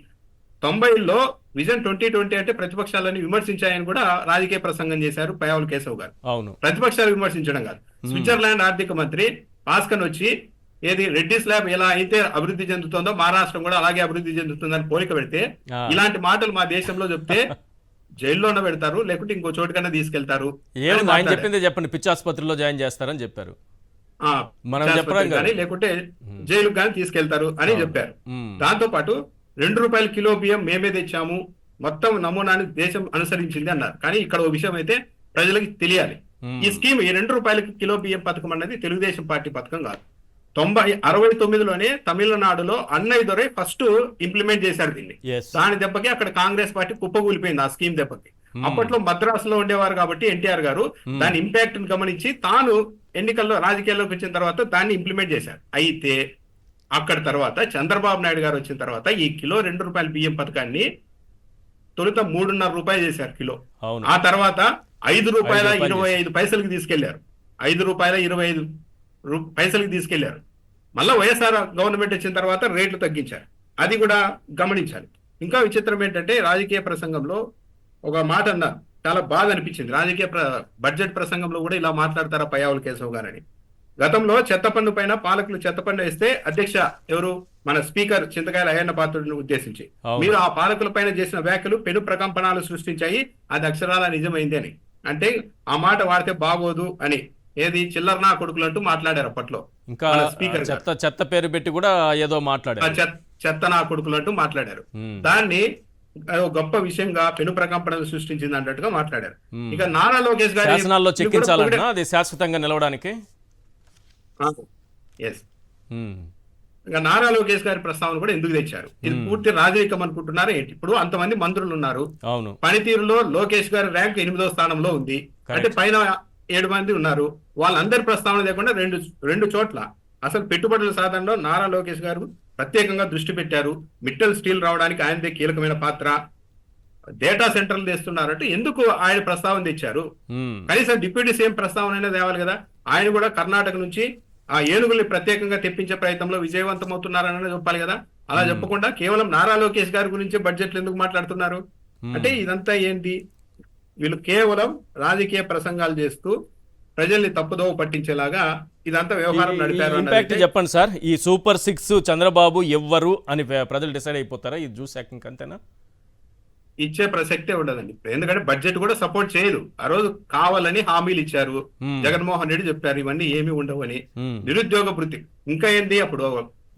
90లో విజన్ 2020 అంటే ప్రతిపక్షాలని విమర్శించాయని కూడా రాజకీయ ప్రసంగం చేశారు పయ్యావుల్ కేశవ్ గారు. ప్రతిపక్షాలు విమర్శించడం కాదు, స్విట్జర్లాండ్ ఆర్థిక మంత్రి పాస్కన్ వచ్చి ఏది రెడ్డి స్లాబ్ ఎలా అయితే అభివృద్ధి చెందుతుందో మా రాష్ట్రం కూడా అలాగే అభివృద్ధి చెందుతుందని పోలిక పెడితే ఇలాంటి మాటలు మా దేశంలో చెప్తే జైల్లోనే పెడతారు, లేకుంటే ఇంకో చోటుకన్నా తీసుకెళ్తారు అని ఏముంది ఆయన మాట్లాడారు. చెప్పిందే చెప్పండి, పిచ్చి ఆసుపత్రిలో జాయిన్ చేస్తారని చెప్పారు. ఆ, మనం శాశ్వతం చెప్పలేం కదా. కానీ లేకుంటే జైలుకు కానీ తీసుకెళ్తారు అని చెప్పారు. మ్మ్. దాంతో పాటు ₹2 కిలో బియ్యం మేమే తెచ్చాము, మొత్తం నమూనాని దేశం అనుసరించింది అన్నారు. కానీ ఇక్కడ ఓ విషయం అయితే ప్రజలకు తెలియాలి. ఈ స్కీమ్, ఈ ₹2 కిలో బియ్యం పథకం అన్నది తెలుగుదేశం పార్టీ పథకం కాదు. 69లోనే తమిళనాడులో అన్నయ్య దొరై ఫస్ట్ ఇంప్లిమెంట్ చేశారు దీన్ని. Yes. దాని దెబ్బకి అక్కడ కాంగ్రెస్ పార్టీ కుప్పకూలిపోయింది ఆ స్కీమ్ దెబ్బకి. అప్పట్లో మద్రాసులో ఉండేవారు కాబట్టి ఎన్టీఆర్ గారు దాని ఇంపాక్ట్ ని గమనించి తాను ఎన్నికల్లో రాజకీయాల్లోకి వచ్చిన తర్వాత దాన్ని ఇంప్లిమెంట్ చేశారు. అయితే అక్కడ తర్వాత చంద్రబాబు నాయుడు గారు వచ్చిన తర్వాత ఈ కిలో ₹2 బియ్యం పథకాన్ని తొలుత ₹3.5 చేశారు కిలో. అవును. ఆ తర్వాత ₹5.25 ₹5 తీసుకెళ్లారు. ₹5.25 తీసుకెళ్లారు. మళ్ళా వైఎస్ఆర్ గవర్నమెంట్ వచ్చిన తర్వాత రేట్లు తగ్గించారు. అది కూడా గమనించాలి. ఇంకా విచిత్రం ఏంటంటే రాజకీయ ప్రసంగంలో ఒక మాట అన్నారు, చాలా బాధ అనిపించింది. బడ్జెట్ ప్రసంగంలో కూడా ఇలా మాట్లాడతారా పయ్యావుల కేశవ్ గారని. గతంలో చెత్త పన్ను పైన పాలకులు చెత్త పన్ను వేస్తే అధ్యక్ష ఎవరు మన స్పీకర్ చింతకాయల అయ్యన్న పాత్రుడిని ఉద్దేశించి మీరు ఆ పాలకుల పైన చేసిన వ్యాఖ్యలు పెను ప్రకంపనాలు సృష్టించాయి, అది అక్షరాల నిజమైంది అని. అంటే ఆ మాట వాడితే బాగోదు అని ఏది చిల్లర నా కొడుకులు అంటూ మాట్లాడారు అప్పట్లో. ఇంకా స్పీకర్ చెత్త పేరు పెట్టి కూడా ఏదో మాట్లాడారు, చెత్త నా కొడుకులు అంటూ మాట్లాడారు. దాన్ని గొప్ప విషయంగా పెను ప్రకంపనలు సృష్టించింది అన్నట్టుగా మాట్లాడారు. ఇక నారా లోకేష్ గారు శాసనాల్లో చెక్కించాలన్నా అది శాశ్వతంగా నిలవడానికి. ఇక నారా లోకేష్ గారి ప్రస్తావన కూడా ఎందుకు తెచ్చారు? ఇది పూర్తి రాజకీయం అనుకుంటున్నారా ఏంటి? ఇప్పుడు అంతమంది మంత్రులు ఉన్నారు, అవును, పనితీరులో లోకేష్ గారి ర్యాంక్ 8వ స్థానంలో ఉంది. అంటే పైన 7 మంది ఉన్నారు, వాళ్ళందరి ప్రస్తావన లేకుండా రెండు చోట్ల అసలు పెట్టుబడుల సాధనలో నారా లోకేష్ గారు ప్రత్యేకంగా దృష్టి పెట్టారు. మిట్టల్ స్టీల్ రావడానికి ఆయనదే కీలకమైన పాత్ర. డేటా సెంటర్లు తెస్తున్నారంటే ఎందుకు ఆయన ప్రస్తావన తెచ్చారు? కనీసం డిప్యూటీ సీఎం ప్రస్తావన అయినా తేవాలి కదా. ఆయన కూడా కర్ణాటక నుంచి ఆ ఏనుగుల్ని ప్రత్యేకంగా తెప్పించే ప్రయత్నంలో విజయవంతమవుతున్నారని చెప్పాలి కదా. అలా చెప్పకుండా కేవలం నారా లోకేష్ గారి గురించి బడ్జెట్లు ఎందుకు మాట్లాడుతున్నారు? అంటే ఇదంతా ఏంటి? వీళ్ళు కేవలం రాజకీయ ప్రసంగాలు చేస్తూ ప్రజల్ని తప్పుదోవ పట్టించేలాగా ఇదంతా వ్యవహారం నడిపారు. ఇంపాక్ట్ చెప్పండి సార్, ఈ సూపర్ 6 చంద్రబాబు ఎవ్వరు అని ప్రజలు డిసైడ్ అయిపోతారా ఇది చూసాక? అంతేనా? ఇచ్చే ప్రసక్తే ఉండదండి. ఎందుకంటే బడ్జెట్ కూడా సపోర్ట్ చేయదు. ఆ రోజు కావాలని హామీలు ఇచ్చారు, జగన్మోహన్ రెడ్డి చెప్పారు ఇవన్నీ ఏమీ ఉండవని. నిరుద్యోగ భృతి ఇంకా ఏంటి? అప్పుడు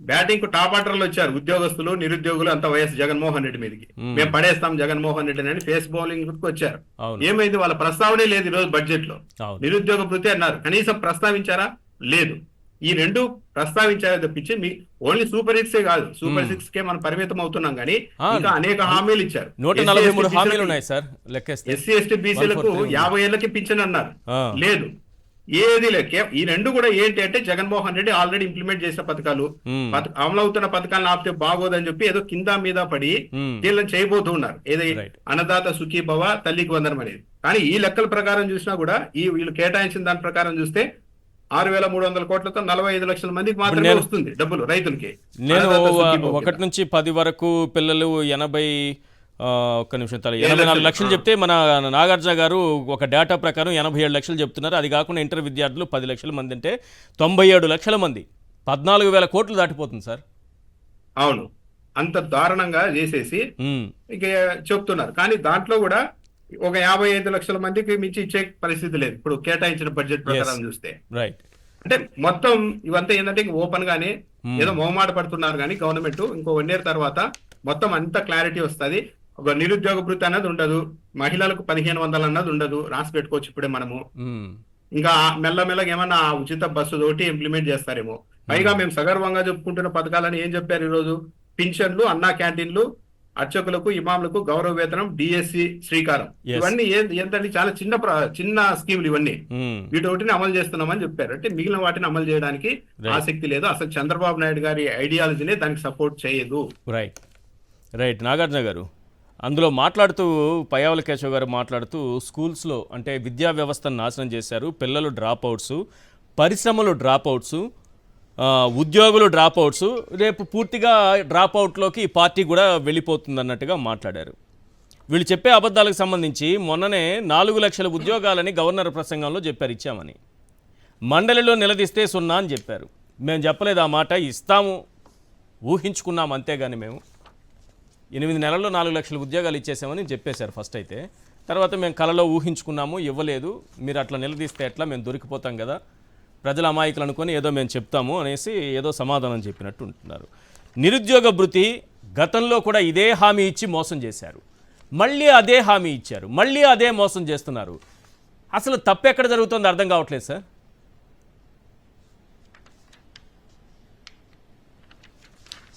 బ్యాటింగ్ కు టాప్ ఆర్డర్లు వచ్చారు ఉద్యోగస్తులు, నిరుద్యోగులు అంతా వైఎస్ జగన్మోహన్ రెడ్డి మీదకి. మేము పడేస్తాం జగన్మోహన్ రెడ్డి అని ఫేస్ బౌలింగ్ వచ్చారు. ఏమైంది? వాళ్ళ ప్రస్తావనే లేదు ఈ రోజు బడ్జెట్ లో. నిరుద్యోగ భృతి అన్నారు, కనీసం ప్రస్తావించారా? లేదు. ఈ రెండు ప్రస్తావించారో తప్పించి మీ ఓన్లీ సూపర్ 6 కాదు, సూపర్ 6 కే మనం పరిమితం అవుతున్నాం కానీ ఇంకా అనేక హామీలు ఇచ్చారు. 143 హామీలు ఉన్నాయి సార్ లెక్కేస్తే. ఎస్సీ ఎస్టీ బీసీలకు 50 ఏళ్లకి పింఛన్ అన్నారు, లేదు. ఏది లేక ఈ రెండు కూడా ఏంటి అంటే జగన్మోహన్ రెడ్డి ఆల్రెడీ ఇంప్లిమెంట్ చేసిన పథకాలు, అమలవుతున్న పథకాలను ఆపితే బాగోదని చెప్పి ఏదో కింద మీద పడి వీళ్ళని చేయబోతూ ఉన్నారు. ఏది అన్నదాత సుఖీభవ, తల్లికి వందనం అనేది. కానీ ఈ లెక్కల ప్రకారం చూసినా కూడా ఈ వీళ్ళు కేటాయించిన దాని ప్రకారం చూస్తే 6,300 కోట్లతో 45 లక్షల మందికి మాత్రమే వస్తుంది డబ్బులు రైతులకి. నేను 1 నుంచి 10 వరకు పిల్లలు 84 లక్షలు చెప్తే మన నాగార్జున గారు ఒక డేటా ప్రకారం 87 లక్షలు చెప్తున్నారు. అది కాకుండా ఇంటర్ విద్యార్థులు 10 లక్షల మంది అంటే 97 లక్షల మంది, 14,000 కోట్లు దాటిపోతుంది సార్. అవును, అంత దారుణంగా చేసేసి ఇక చెప్తున్నారు. కానీ దాంట్లో కూడా ఒక 55 లక్షల మందికి మించి ఇచ్చే పరిస్థితి లేదు ఇప్పుడు కేటాయించిన బడ్జెట్ ప్రకారం చూస్తే. రైట్. అంటే మొత్తం ఇవంతా ఏంటంటే ఓపెన్ గానే ఏదో మొహమాట పడుతున్నారు కానీ గవర్నమెంట్ ఇంకో 1 year తర్వాత మొత్తం అంత క్లారిటీ వస్తుంది. ఒక నిరుద్యోగ భృతి అన్నది ఉండదు, మహిళలకు 1500 అన్నది ఉండదు, రాసి పెట్టుకోవచ్చు ఇప్పుడే మనము. ఇంకా మెల్లమెల్లగా ఏమన్నా ఉచిత బస్సు తోటి ఇంప్లిమెంట్ చేస్తారేమో. పైగా మేము సగర్వంగా చెప్పుకుంటున్న పథకాలని ఏం చెప్పారు ఈరోజు? పింఛన్లు, అన్నా క్యాంటీన్లు, అర్చకులకు, ఇమాములకు గౌరవ వేతనం, డిఎస్సి శ్రీకారం. ఇవన్నీ ఏంటంటే చాలా చిన్న స్కీములు ఇవన్నీ. వీటొకటిని అమలు చేస్తున్నామని చెప్పారు. అంటే మిగిలిన వాటిని అమలు చేయడానికి ఆసక్తి లేదు. అసలు చంద్రబాబు నాయుడు గారి ఐడియాలజీనే దానికి సపోర్ట్ చేయదు. రైట్ రైట్ నాగార్జున గారు అందులో మాట్లాడుతూ, పయ్యావుల కేశవ్ గారు మాట్లాడుతూ, స్కూల్స్లో అంటే విద్యా వ్యవస్థను నాశనం చేశారు, పిల్లలు డ్రాప్ అవుట్స్, పరిశ్రమలు డ్రాప్ అవుట్స్, ఉద్యోగులు డ్రాప్ అవుట్స్, రేపు పూర్తిగా డ్రాప్ అవుట్లోకి పార్టీ కూడా వెళ్ళిపోతుంది అన్నట్టుగా మాట్లాడారు. వీళ్ళు చెప్పే అబద్ధాలకు సంబంధించి మొన్ననే 4 లక్షల ఉద్యోగాలని గవర్నర్ ప్రసంగంలో చెప్పారు ఇచ్చామని. మండలిలో నిలదీస్తే 0 అని చెప్పారు. మేము చెప్పలేదు ఆ మాట, ఇస్తాము ఊహించుకున్నాం అంతేగాని మేము 8 నెలల్లో 4 లక్షల ఉద్యోగాలు ఇచ్చేసామని చెప్పేశారు ఫస్ట్ అయితే. తర్వాత మేము కలలో ఊహించుకున్నాము, ఇవ్వలేదు, మీరు అట్లా నిలదీస్తే ఎట్లా, మేము దొరికిపోతాం కదా, ప్రజల అమాయకులు అనుకొని ఏదో మేము చెప్తాము అనేసి ఏదో సమాధానం చెప్పినట్టు ఉంటున్నారు. నిరుద్యోగ భృతి గతంలో కూడా ఇదే హామీ ఇచ్చి మోసం చేశారు, మళ్ళీ అదే హామీ ఇచ్చారు, మళ్ళీ అదే మోసం చేస్తున్నారు. అసలు తప్పు ఎక్కడ జరుగుతుందో అర్థం కావట్లేదు సార్.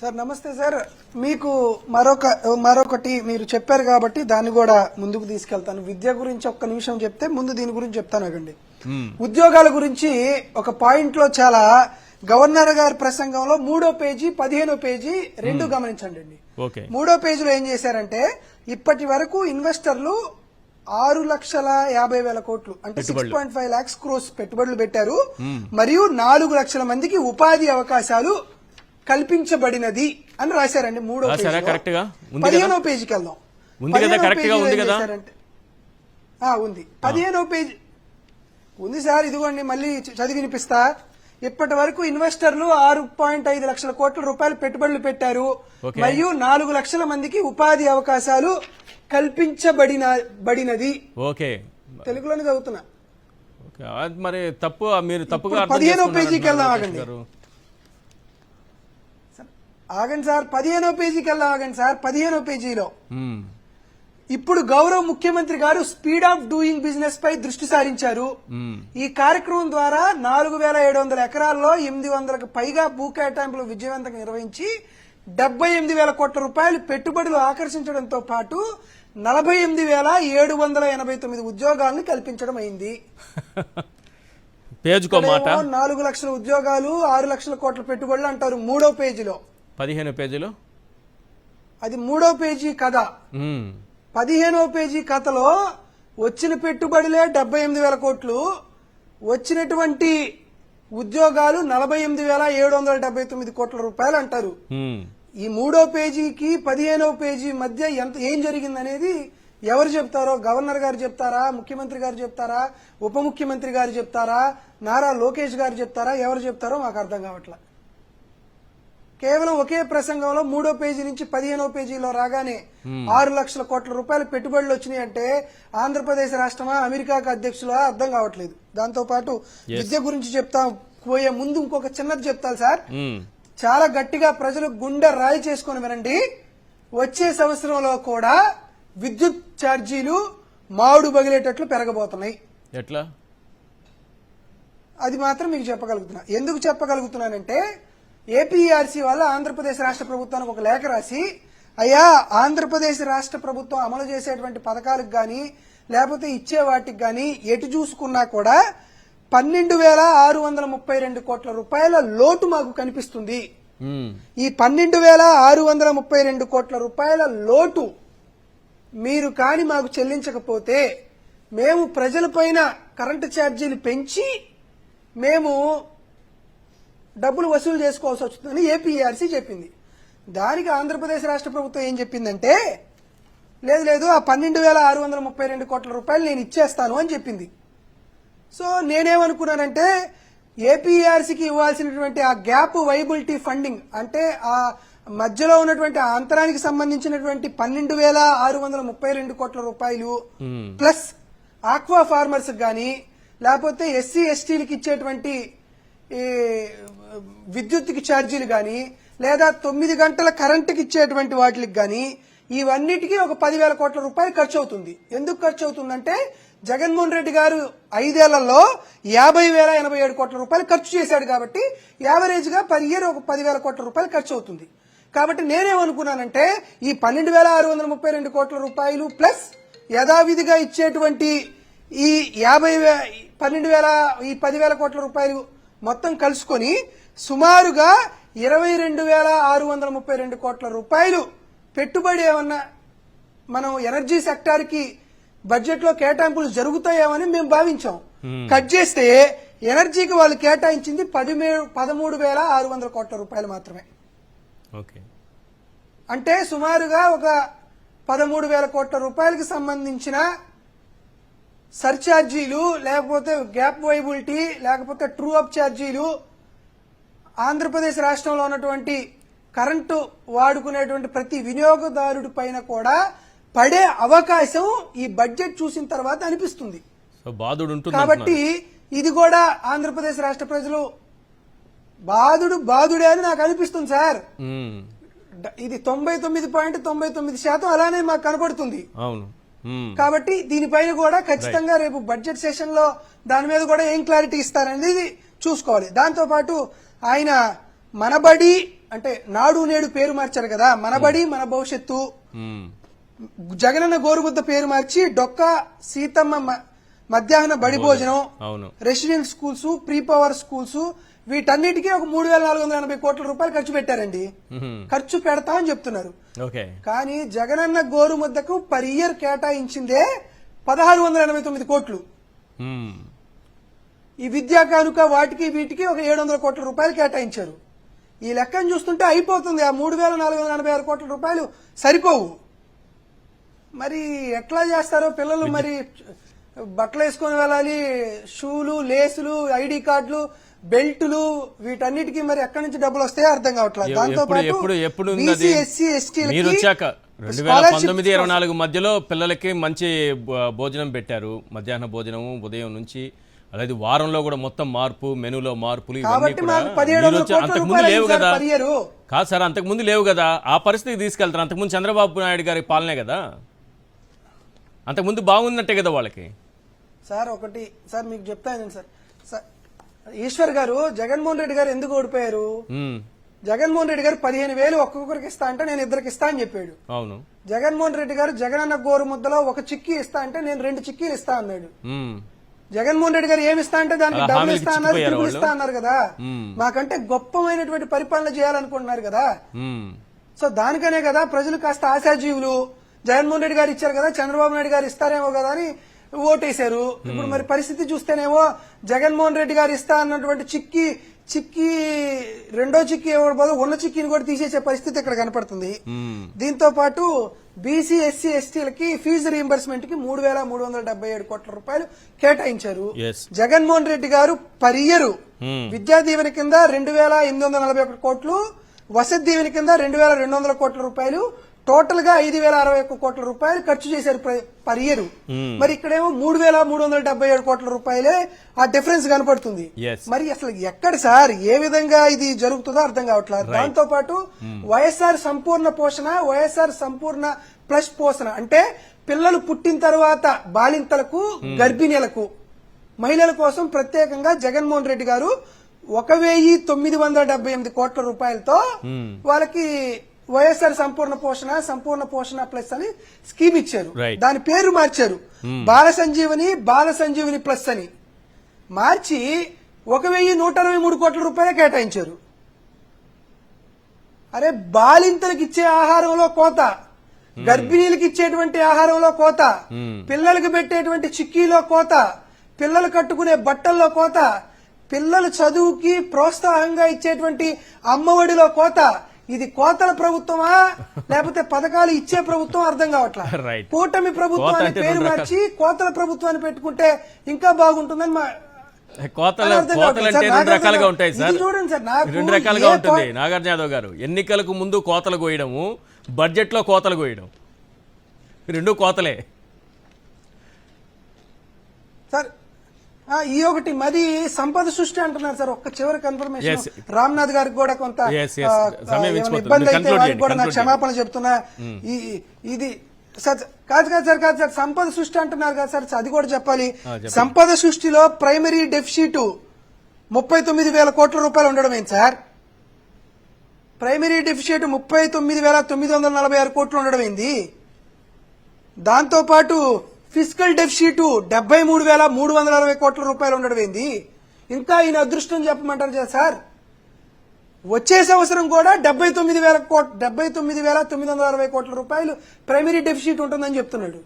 సార్ నమస్తే సార్, మీకు మరొకటి మీరు చెప్పారు కాబట్టి దాన్ని కూడా ముందుకు తీసుకెళ్తాను. విద్య గురించి ఒక్క నిమిషం చెప్తే ముందు దీని గురించి చెప్తాను అగండి. ఉద్యోగాల గురించి ఒక పాయింట్ లో చాలా గవర్నర్ గారి ప్రసంగంలో 3వ పేజీ 15వ పేజీ రెండు గమనించండి అండి. 3వ పేజీలో ఏం చేశారంటే ఇప్పటి వరకు ఇన్వెస్టర్లు 6,50,000 కోట్లు అంటే 6.5 lakhs crores పెట్టుబడులు పెట్టారు, మరియు 4 లక్షల మందికి ఉపాధి అవకాశాలు కల్పించబడినది అని రాశారండి. 3వ పేజీ. 15వ పేజీకి వెళ్దాం. ఉంది 15వ పేజీ ఉంది సార్, ఇదిగోండి మళ్ళీ చదివి వినిపిస్తా. ఇప్పటి వరకు ఇన్వెస్టర్లు 6.5 లక్షల కోట్ల రూపాయలు పెట్టుబడులు పెట్టారు, మరియు 4 లక్షల మందికి ఉపాధి అవకాశాలు కల్పించబడినది. తెలుగులోనే చదువుతున్నా. మరి తప్పు, మీరు తప్పుగా 15వ పేజీకి వెళ్దాం ఆగండి సార్, 15వ పేజీకి వెళ్దాం ఆగండి సార్. 15వ పేజీలో ఇప్పుడు గౌరవ ముఖ్యమంత్రి గారు స్పీడ్ ఆఫ్ డూయింగ్ బిజినెస్ పై దృష్టి సారించారు. ఈ కార్యక్రమం ద్వారా 4,700 ఎకరాల్లో 800కు పైగా భూ కేటాయింపులు విజయవంతంగా నిర్వహించి 78,000 కోట్ల రూపాయలు పెట్టుబడులు ఆకర్షించడంతో పాటు 48,789 ఉద్యోగాలను కల్పించడం అయింది. 4 లక్షల ఉద్యోగాలు, 6 లక్షల కోట్ల పెట్టుబడులు అంటారు 3వ పేజీలో. 15వ పేజీలో అది 3వ పేజీ కథ. 15వ పేజీ కథలో వచ్చిన పెట్టుబడులే 78,000 కోట్లు, వచ్చినటువంటి ఉద్యోగాలు 48,779 కోట్ల రూపాయలు అంటారు. ఈ 3వ పేజీకి 15వ పేజీ మధ్య ఏం జరిగిందనేది ఎవరు చెప్తారో, గవర్నర్ గారు చెప్తారా, ముఖ్యమంత్రి గారు చెప్తారా, ఉప ముఖ్యమంత్రి గారు చెప్తారా, నారా లోకేష్ గారు చెప్తారా, ఎవరు చెప్తారో మాకు అర్థం కావట్లా. కేవలం ఒకే ప్రసంగంలో 3వ పేజీ నుంచి 15వ పేజీలో రాగానే 6 లక్షల కోట్ల రూపాయల పెట్టుబడులు వచ్చినాయి అంటే ఆంధ్రప్రదేశ్ రాష్ట్రమా, అమెరికాకు అధ్యక్షులా అర్థం కావట్లేదు. దాంతో పాటు విద్య గురించి చెప్తా పోయే ముందు ఇంకొక చిన్నది చెప్తాను సార్, చాలా గట్టిగా ప్రజలు గుండె రాయి చేసుకుని వినండి. వచ్చే సంవత్సరంలో కూడా విద్యుత్ ఛార్జీలు మామిడి బగిలేటట్లు పెరగబోతున్నాయి. ఎట్లా? అది మాత్రం మీకు చెప్పగలుగుతున్నా. ఎందుకు చెప్పగలుగుతున్నానంటే ఏపీఆర్సీ వాళ్ళు ఆంధ్రప్రదేశ్ రాష్ట్ర ప్రభుత్వానికి ఒక లేఖ రాసి, అయ్యా ఆంధ్రప్రదేశ్ రాష్ట్ర ప్రభుత్వం అమలు చేసేటువంటి పథకాలకు గాని లేకపోతే ఇచ్చే వాటికి గాని ఎటు చూసుకున్నా కూడా 12,632 కోట్ల రూపాయల లోటు మాకు కనిపిస్తుంది. ఈ 12,632 కోట్ల రూపాయల లోటు మీరు కాని మాకు చెల్లించకపోతే మేము ప్రజలపైన కరెంటు ఛార్జీలు పెంచి మేము డబ్బులు వసూలు చేసుకోవాల్సి వస్తుందని ఏపీఆర్సీ చెప్పింది. దానికి ఆంధ్రప్రదేశ్ రాష్ట్ర ప్రభుత్వం ఏం చెప్పిందంటే, లేదు ఆ 12,632 కోట్ల రూపాయలు నేను ఇచ్చేస్తాను అని చెప్పింది. సో నేనేమనుకున్నానంటే ఏపీఆర్సీకి ఇవ్వాల్సినటువంటి ఆ గ్యాప్ వైబిలిటీ ఫండింగ్ అంటే ఆ మధ్యలో ఉన్నటువంటి ఆ అంతరానికి సంబంధించినటువంటి 12,632 కోట్ల రూపాయలు ప్లస్ ఆక్వా ఫార్మర్స్ గాని లేకపోతే ఎస్సీ ఎస్టీలకు ఇచ్చేటువంటి విద్యుత్కి ఛార్జీలు గాని లేదా 9 గంటల కరెంటుకి ఇచ్చేటువంటి వాటికి గాని ఇవన్నిటికీ ఒక 10,000 కోట్ల రూపాయలు ఖర్చు అవుతుంది. ఎందుకు ఖర్చు అవుతుందంటే జగన్మోహన్ రెడ్డి గారు 5 ఏళ్లలో 50,087 కోట్ల రూపాయలు ఖర్చు చేశాడు కాబట్టి యావరేజ్ గా పర్ ఇయర్ ఒక 10,000 కోట్ల రూపాయలు ఖర్చు అవుతుంది. కాబట్టి నేనేమనుకున్నానంటే ఈ 12,632 కోట్ల రూపాయలు ప్లస్ యథావిధిగా ఇచ్చేటువంటి ఈ 10,000 కోట్ల రూపాయలు మొత్తం కలుసుకొని సుమారుగా 22,632 కోట్ల రూపాయలు పెట్టుబడి ఏమన్నా మనం ఎనర్జీ సెక్టార్ కి బడ్జెట్ లో కేటాయింపులు జరుగుతాయేమని మేము భావించాం. కట్ చేస్తే ఎనర్జీకి వాళ్ళు కేటాయించింది 13,600 కోట్ల రూపాయలు మాత్రమే. అంటే సుమారుగా ఒక 13,000 కోట్ల రూపాయలకి సంబంధించిన సర్ఛార్జీలు లేకపోతే గ్యాప్ వైబిలిటీ లేకపోతే ట్రూ అప్ ఛార్జీలు ఆంధ్రప్రదేశ్ రాష్ట్రంలో ఉన్నటువంటి కరెంటు వాడుకునేటువంటి ప్రతి వినియోగదారుడి పైన కూడా పడే అవకాశం ఈ బడ్జెట్ చూసిన తర్వాత అనిపిస్తుంది. సో బాధుడు ఉంటుంది కాబట్టి ఇది కూడా ఆంధ్రప్రదేశ్ రాష్ట్ర ప్రజలు బాధుడే అని నాకు అనిపిస్తుంది సార్. ఇది 99.99% అలానే మాకు కనపడుతుంది. అవును. కాబట్టి దీనిపైన కూడా ఖచ్చితంగా రేపు బడ్జెట్ సెషన్ లో దాని మీద కూడా ఏం క్లారిటీ ఇస్తారనేది చూసుకోవాలి. దాంతో పాటు ఆయన మనబడి అంటే నాడు నేడు పేరు మార్చారు కదా, మనబడి మన భవిష్యత్తు, జగనన్న గోరుముద్ద పేరు మార్చి డొక్కా సీతమ్మ మధ్యాహ్న బడి భోజనం, resident schools, pre power schools, వీటన్నిటికీ ఒక 3,480 కోట్ల రూపాయలు ఖర్చు పెట్టారండి. ఖర్చు పెడతా అని చెప్తున్నారు. కానీ జగనన్న గోరుముద్దకు పర్ ఇయర్ కేటాయించిందే 1,689 కోట్లు. ఈ విద్యా కానుక వాటికి వీటికి ఒక 700 కోట్ల రూపాయలు కేటాయించారు. ఈ లెక్కను చూస్తుంటే అయిపోతుంది. ఆ 3,486 కోట్ల రూపాయలు సరిపోవు. మరి ఎట్లా చేస్తారో పిల్లలు, మరి బట్టలు వేసుకొని వెళ్ళాలి, షూలు, లేసులు, ఐడి కార్డులు, బెల్టులు, వీటన్నిటికీ మరి ఎక్కడి నుంచి డబ్బులు వస్తాయో అర్థం కావట్లేదు. దాంతో పాటు బీసీ, ఎస్సీ, ఎస్టీలకి 2023-24 మధ్యలో పిల్లలకి మంచి భోజనం పెట్టారు, మధ్యాహ్న భోజనము ఉదయం నుంచి. అలాగే వారంలో కూడా మొత్తం మార్పు, మెనూలో మార్పులు అంతకుముందు లేవు కదా. కాదు సార్, అంతకుముందు లేవు కదా. ఆ పరిస్థితికి తీసుకెళ్తారు. అంతకుముందు చంద్రబాబు నాయుడు గారి పాలనే కదా, అంతకుముందు బాగుందంటే కదా వాళ్ళకి. సార్ ఒకటి సార్ మీకు చెప్తాను సార్. ఈశ్వర్ గారు, జగన్మోహన్ రెడ్డి గారు ఎందుకు ఓడిపోయారు? జగన్మోహన్ రెడ్డి గారు 15,000 ఒక్కొక్కరికి ఇస్తా అంటే నేను 2 ఇస్తా అని చెప్పాడు. అవును. జగన్మోహన్ రెడ్డి గారు జగనన్న గోరు ముద్దలో 1 చిక్కీ ఇస్తా అంటే నేను 2 చిక్కీలు ఇస్తా అన్నాడు. జగన్మోహన్ రెడ్డి గారు ఏమి ఇస్తా అంటే దానికి డబ్బులు ఇస్తా అన్నారు, డబ్బులు ఇస్తా అన్నారు కదా. మాకంటే గొప్పమైనటువంటి పరిపాలన చేయాలనుకుంటున్నారు కదా. సో దానికనే కదా ప్రజలు కాస్త ఆశాజీవులు. జగన్మోహన్ రెడ్డి గారు ఇచ్చారు కదా, చంద్రబాబు నాయుడు గారు ఇస్తారేమో కదా అని ఓటేశారు. ఇప్పుడు మరి పరిస్థితి చూస్తేనేమో జగన్మోహన్ రెడ్డి గారు ఇస్తా అన్నటువంటి చిక్కీ రెండో చిక్కీ ఇవ్వకపోతే ఉన్న చిక్కీని కూడా తీసేసే పరిస్థితి ఇక్కడ కనపడుతుంది. దీంతో పాటు బీసీ, ఎస్సీ, ఎస్టీలకి ఫీజు రీయింబర్స్మెంట్ కి 3,377 కోట్ల రూపాయలు కేటాయించారు. జగన్మోహన్ రెడ్డి గారు పర్ ఇయర్ విద్యా దీవెన కింద 2,841 కోట్లు, వసతి దీవెన కింద 2,200 కోట్ల రూపాయలు, టోటల్ గా 5,061 కోట్ల రూపాయలు ఖర్చు చేశారు పర్ ఇయర్. మరి ఇక్కడేమో 3,377 కోట్ల రూపాయలే ఆ డిఫరెన్స్ కనపడుతుంది. మరి అసలు ఎక్కడ సార్ ఏ విధంగా ఇది జరుగుతుందో అర్థం కావట్లేదు. దాంతో పాటు వైఎస్ఆర్ సంపూర్ణ పోషణ, వైఎస్ఆర్ సంపూర్ణ ప్లస్ పోషణ అంటే పిల్లలు పుట్టిన తర్వాత బాలింతలకు, గర్భిణీలకు, మహిళల కోసం ప్రత్యేకంగా జగన్మోహన్ రెడ్డి గారు 1,978 కోట్ల రూపాయలతో వాళ్ళకి వైఎస్ఆర్ సంపూర్ణ పోషణ ప్లస్ అని స్కీమ్ ఇచ్చారు. దాని పేరు మార్చారు, బాల సంజీవని ప్లస్ అని మార్చి 1,163 కోట్ల రూపాయలు కేటాయించారు. అరే బాలింతలకు ఇచ్చే ఆహారంలో కోత, గర్భిణీలకు ఇచ్చేటువంటి ఆహారంలో కోత, పిల్లలకు పెట్టేటువంటి చిక్కీలో కోత, పిల్లలు కట్టుకునే బట్టల్లో కోత, పిల్లల చదువుకి ప్రోత్సాహంగా ఇచ్చేటువంటి అమ్మఒడిలో కోత. ఇది కోతల ప్రభుత్వమా లేకపోతే పథకాలు ఇచ్చే ప్రభుత్వం అర్థం కావట్లేదు. కూటమి ప్రభుత్వాన్ని పేరు మార్చి కోతల ప్రభుత్వాన్ని పెట్టుకుంటే ఇంకా బాగుంటుందని రెండు రకాలుగా ఉంటాయి సార్. చూడండి సార్, రెండు రకాలుగా ఉంటుంది. నాగార్జున యాదవ్ గారు, ఎన్నికలకు ముందు కోతలు కోయడము, బడ్జెట్ లో కోతలు కోయడం, రెండు కోతలే సార్. ఈ ఒకటి మరి సంపద సృష్టి అంటున్నారు సార్. ఒక్క చివరి కన్ఫర్మేషన్, రామ్నాథ్ గారికి కూడా కొంత ఇబ్బంది అయితే వారికి కూడా నాకు క్షమాపణ చెప్తున్నా. ఇది కాదు సార్, సంపద సృష్టి అంటున్నారు కదా సార్, అది కూడా చెప్పాలి. సంపద సృష్టిలో ప్రైమరీ డెఫిసిట్ 39,000 కోట్ల రూపాయలు ఉండడం ఏంటి సార్? ప్రైమరీ డెఫిసిట్ 39,946 కోట్లు ఉండడం ఏంది? దాంతో పాటు ఫిజికల్ డెఫిసిట్ 73,360 కోట్ల రూపాయలు ఉండడం ఏంది? ఇంకా ఈయన అదృష్టం చెప్పమంటారు కదా సార్. వచ్చే సంవత్సరం కూడా 79,960 కోట్ల రూపాయలు ప్రైమరీ డెఫిసిట్ ఉంటుందని చెప్తున్నాడు.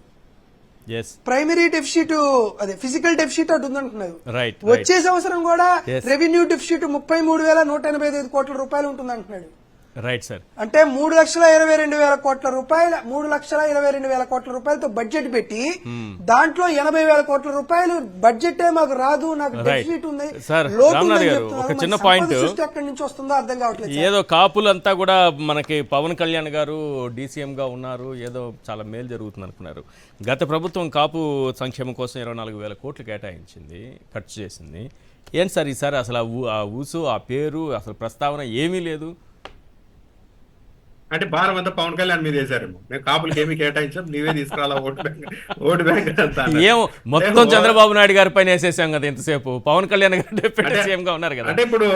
ప్రైమరీ డెఫిసిట్ అదే ఫిజికల్ డెఫిసిట్ అటు ఉందంటున్నారు. వచ్చే సంవత్సరం కూడా రెవెన్యూ డెఫిసిట్ 33,185 కోట్ల రూపాయలు ఉంటుందంటున్నాడు. Right sir. అంటే 3,22,000 కోట్ల రూపాయలు 3,22,000 కోట్ల రూపాయలతో బడ్జెట్ పెట్టి దాంట్లో 80,000 కోట్ల రూపాయలు బడ్జెట్ మాకు రాదు, నాకు డెఫిసిట్ ఉంది, సార్, లోటు రామ్నాథ్ ఉందని గారు, చెప్తున్నారు. ఒక మరి చిన్న సంపద పాయింట్. సృష్టి ఎక్కడి నుంచి వస్తుందో అర్థం కావట్లేదు. ఏదో కాపులంతా కూడా మనకి పవన్ కళ్యాణ్ గారు DCM గా ఉన్నారు, ఏదో చాలా మేలు జరుగుతుంది అనుకున్నారు. గత ప్రభుత్వం కాపు సంక్షేమం కోసం 24,000 కోట్లు కేటాయించింది, ఖర్చు చేసింది. ఏంటి సార్ ఈసారి అసలు ఆ ఊసు, ఆ పేరు, అసలు ప్రస్తావన ఏమీ లేదు. అంటే భారం అంతా పవన్ కళ్యాణ్ మీద వేశారేమో. మేము కాపులకి ఏమి కేటాయించాం, నీవే తీసుకురాలా ఓటు బ్యాంక్ అంతా అన్నారు. ఏం మొత్తం చంద్రబాబు నాయుడు గారి పైన వేసేసాం కదా ఇంతసేపు. పవన్ కళ్యాణ్ గారు డిప్యూటీ CM గా ఉన్నారు కదా. అంటే ఇప్పుడు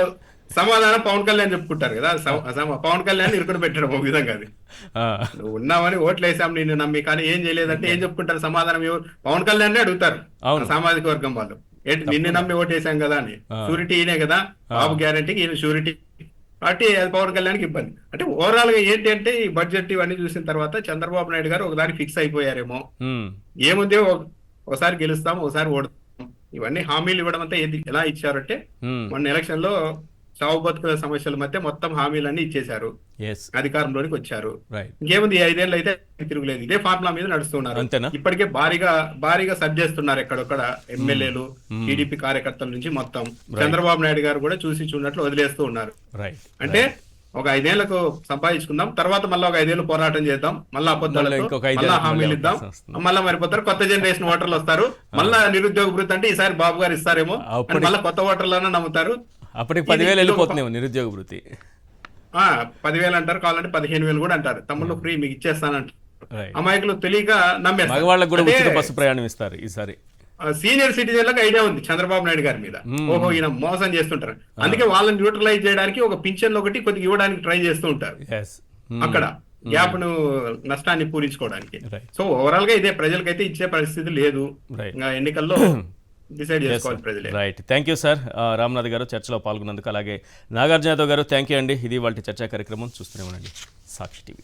సమాధానం పవన్ కళ్యాణ్ చెప్పుకుంటారు కదా, పవన్ కళ్యాణ్ ఇరుకుని పెట్టడం ఒక విధంగా. అది నువ్వు ఉన్నావని ఓట్లు వేసాం నిన్ను నమ్మి, కానీ ఏం చేయలేదంటే ఏం చెప్పుకుంటారు సమాధానం? ఎవరు? పవన్ కళ్యాణ్ అడుగుతారు సామాజిక వర్గం వాళ్ళు. ఏంటి నిన్ను నమ్మి ఓటు వేసాం కదా అని. షూరిటీ ఈయనే కదా, బాబు గ్యారంటీకి ఈయన షూరిటీ. కాబట్టి అది పవన్ కళ్యాణ్కి ఇబ్బంది. అంటే ఓవరాల్ గా ఏంటి అంటే ఈ బడ్జెట్ ఇవన్నీ చూసిన తర్వాత చంద్రబాబు నాయుడు గారు ఒకదాని ఫిక్స్ అయిపోయారేమో. ఏముంది, ఒకసారి గెలుస్తాం, ఒకసారి ఓడతాం. ఇవన్నీ హామీలు ఇవ్వడం అంతా ఎలా ఇచ్చారంటే మొన్న ఎలక్షన్ లో చావు బతుకుల సమస్యల మధ్య మొత్తం హామీలన్నీ ఇచ్చేశారు, అధికారంలోనికి వచ్చారు. ఇంకేముంది, 5 ఏళ్ళు అయితే తిరుగులేదు. ఇదే ఫార్ములా మీద నడుస్తున్నారు. ఇప్పటికే భారీగా సబ్ చేస్తున్నారు ఎక్కడొక్కడ ఎమ్మెల్యేలు, టీడీపీ కార్యకర్తల నుంచి మొత్తం. చంద్రబాబు నాయుడు గారు కూడా చూసి చూడనట్లు వదిలేస్తూ ఉన్నారు. అంటే ఒక 5 ఏళ్లకు సంపాదించుకుందాం, తర్వాత మళ్ళీ ఒక 5 ఏళ్ళు పోరాటం చేద్దాం, మళ్ళీ అబద్ధాలతో మళ్ళీ హామీలు ఇద్దాం, మళ్ళీ మరిపోతారు. కొత్త జనరేషన్ ఓటర్లు వస్తారు, మళ్ళీ నిరుద్యోగ భృతి అంటే ఈసారి బాబు గారు ఇస్తారేమో, మళ్ళీ కొత్త ఓటర్లను నమ్ముతారు. అప్పటికి 10,000 వెళ్ళిపోతున్నాయి నిరుద్యోగ వృత్తి. 10,000 అంటారు, కావాలంటే 15,000 కూడా అంటారు. తమ్ముళ్ళు ఫ్రీ మీకు ఇచ్చేస్తానంటారు. అమాయకులు తెలియక నమ్మేస్తారు. మగవాళ్ళకు కూడా ఉచిత బస్సు ప్రయాణం ఇస్తారు ఈసారి. సీనియర్ సిటిజన్లకు ఐడియా ఉంది చంద్రబాబు నాయుడు గారి మీద, ఓహో ఈయన మోసం చేస్తుంటారు, అందుకే వాళ్ళని న్యూట్రలైజ్ చేయడానికి ఒక పింఛన్లు ఒకటి కొద్దిగా ఇవ్వడానికి ట్రై చేస్తూ ఉంటారు. అక్కడ గ్యాప్ ను, నష్టాన్ని పూరించుకోవడానికి. సో ఓవరాల్ గా ఇదే, ప్రజలకైతే ఇచ్చే పరిస్థితి లేదు. ఇంకా ఎన్నికల్లో డిసైడ్ చేసుకోవాలి ప్రజలే. Right, thank you sir. Ramnath గారు చర్చలో పాల్గొన్నందుకు. అలాగే నాగార్జున యాదవ్ గారు థ్యాంక్ యూ అండి. ఇది వాళ్ళ చర్చా కార్యక్రమం. చూస్తూనే ఉండండి సాక్షి టీవీ.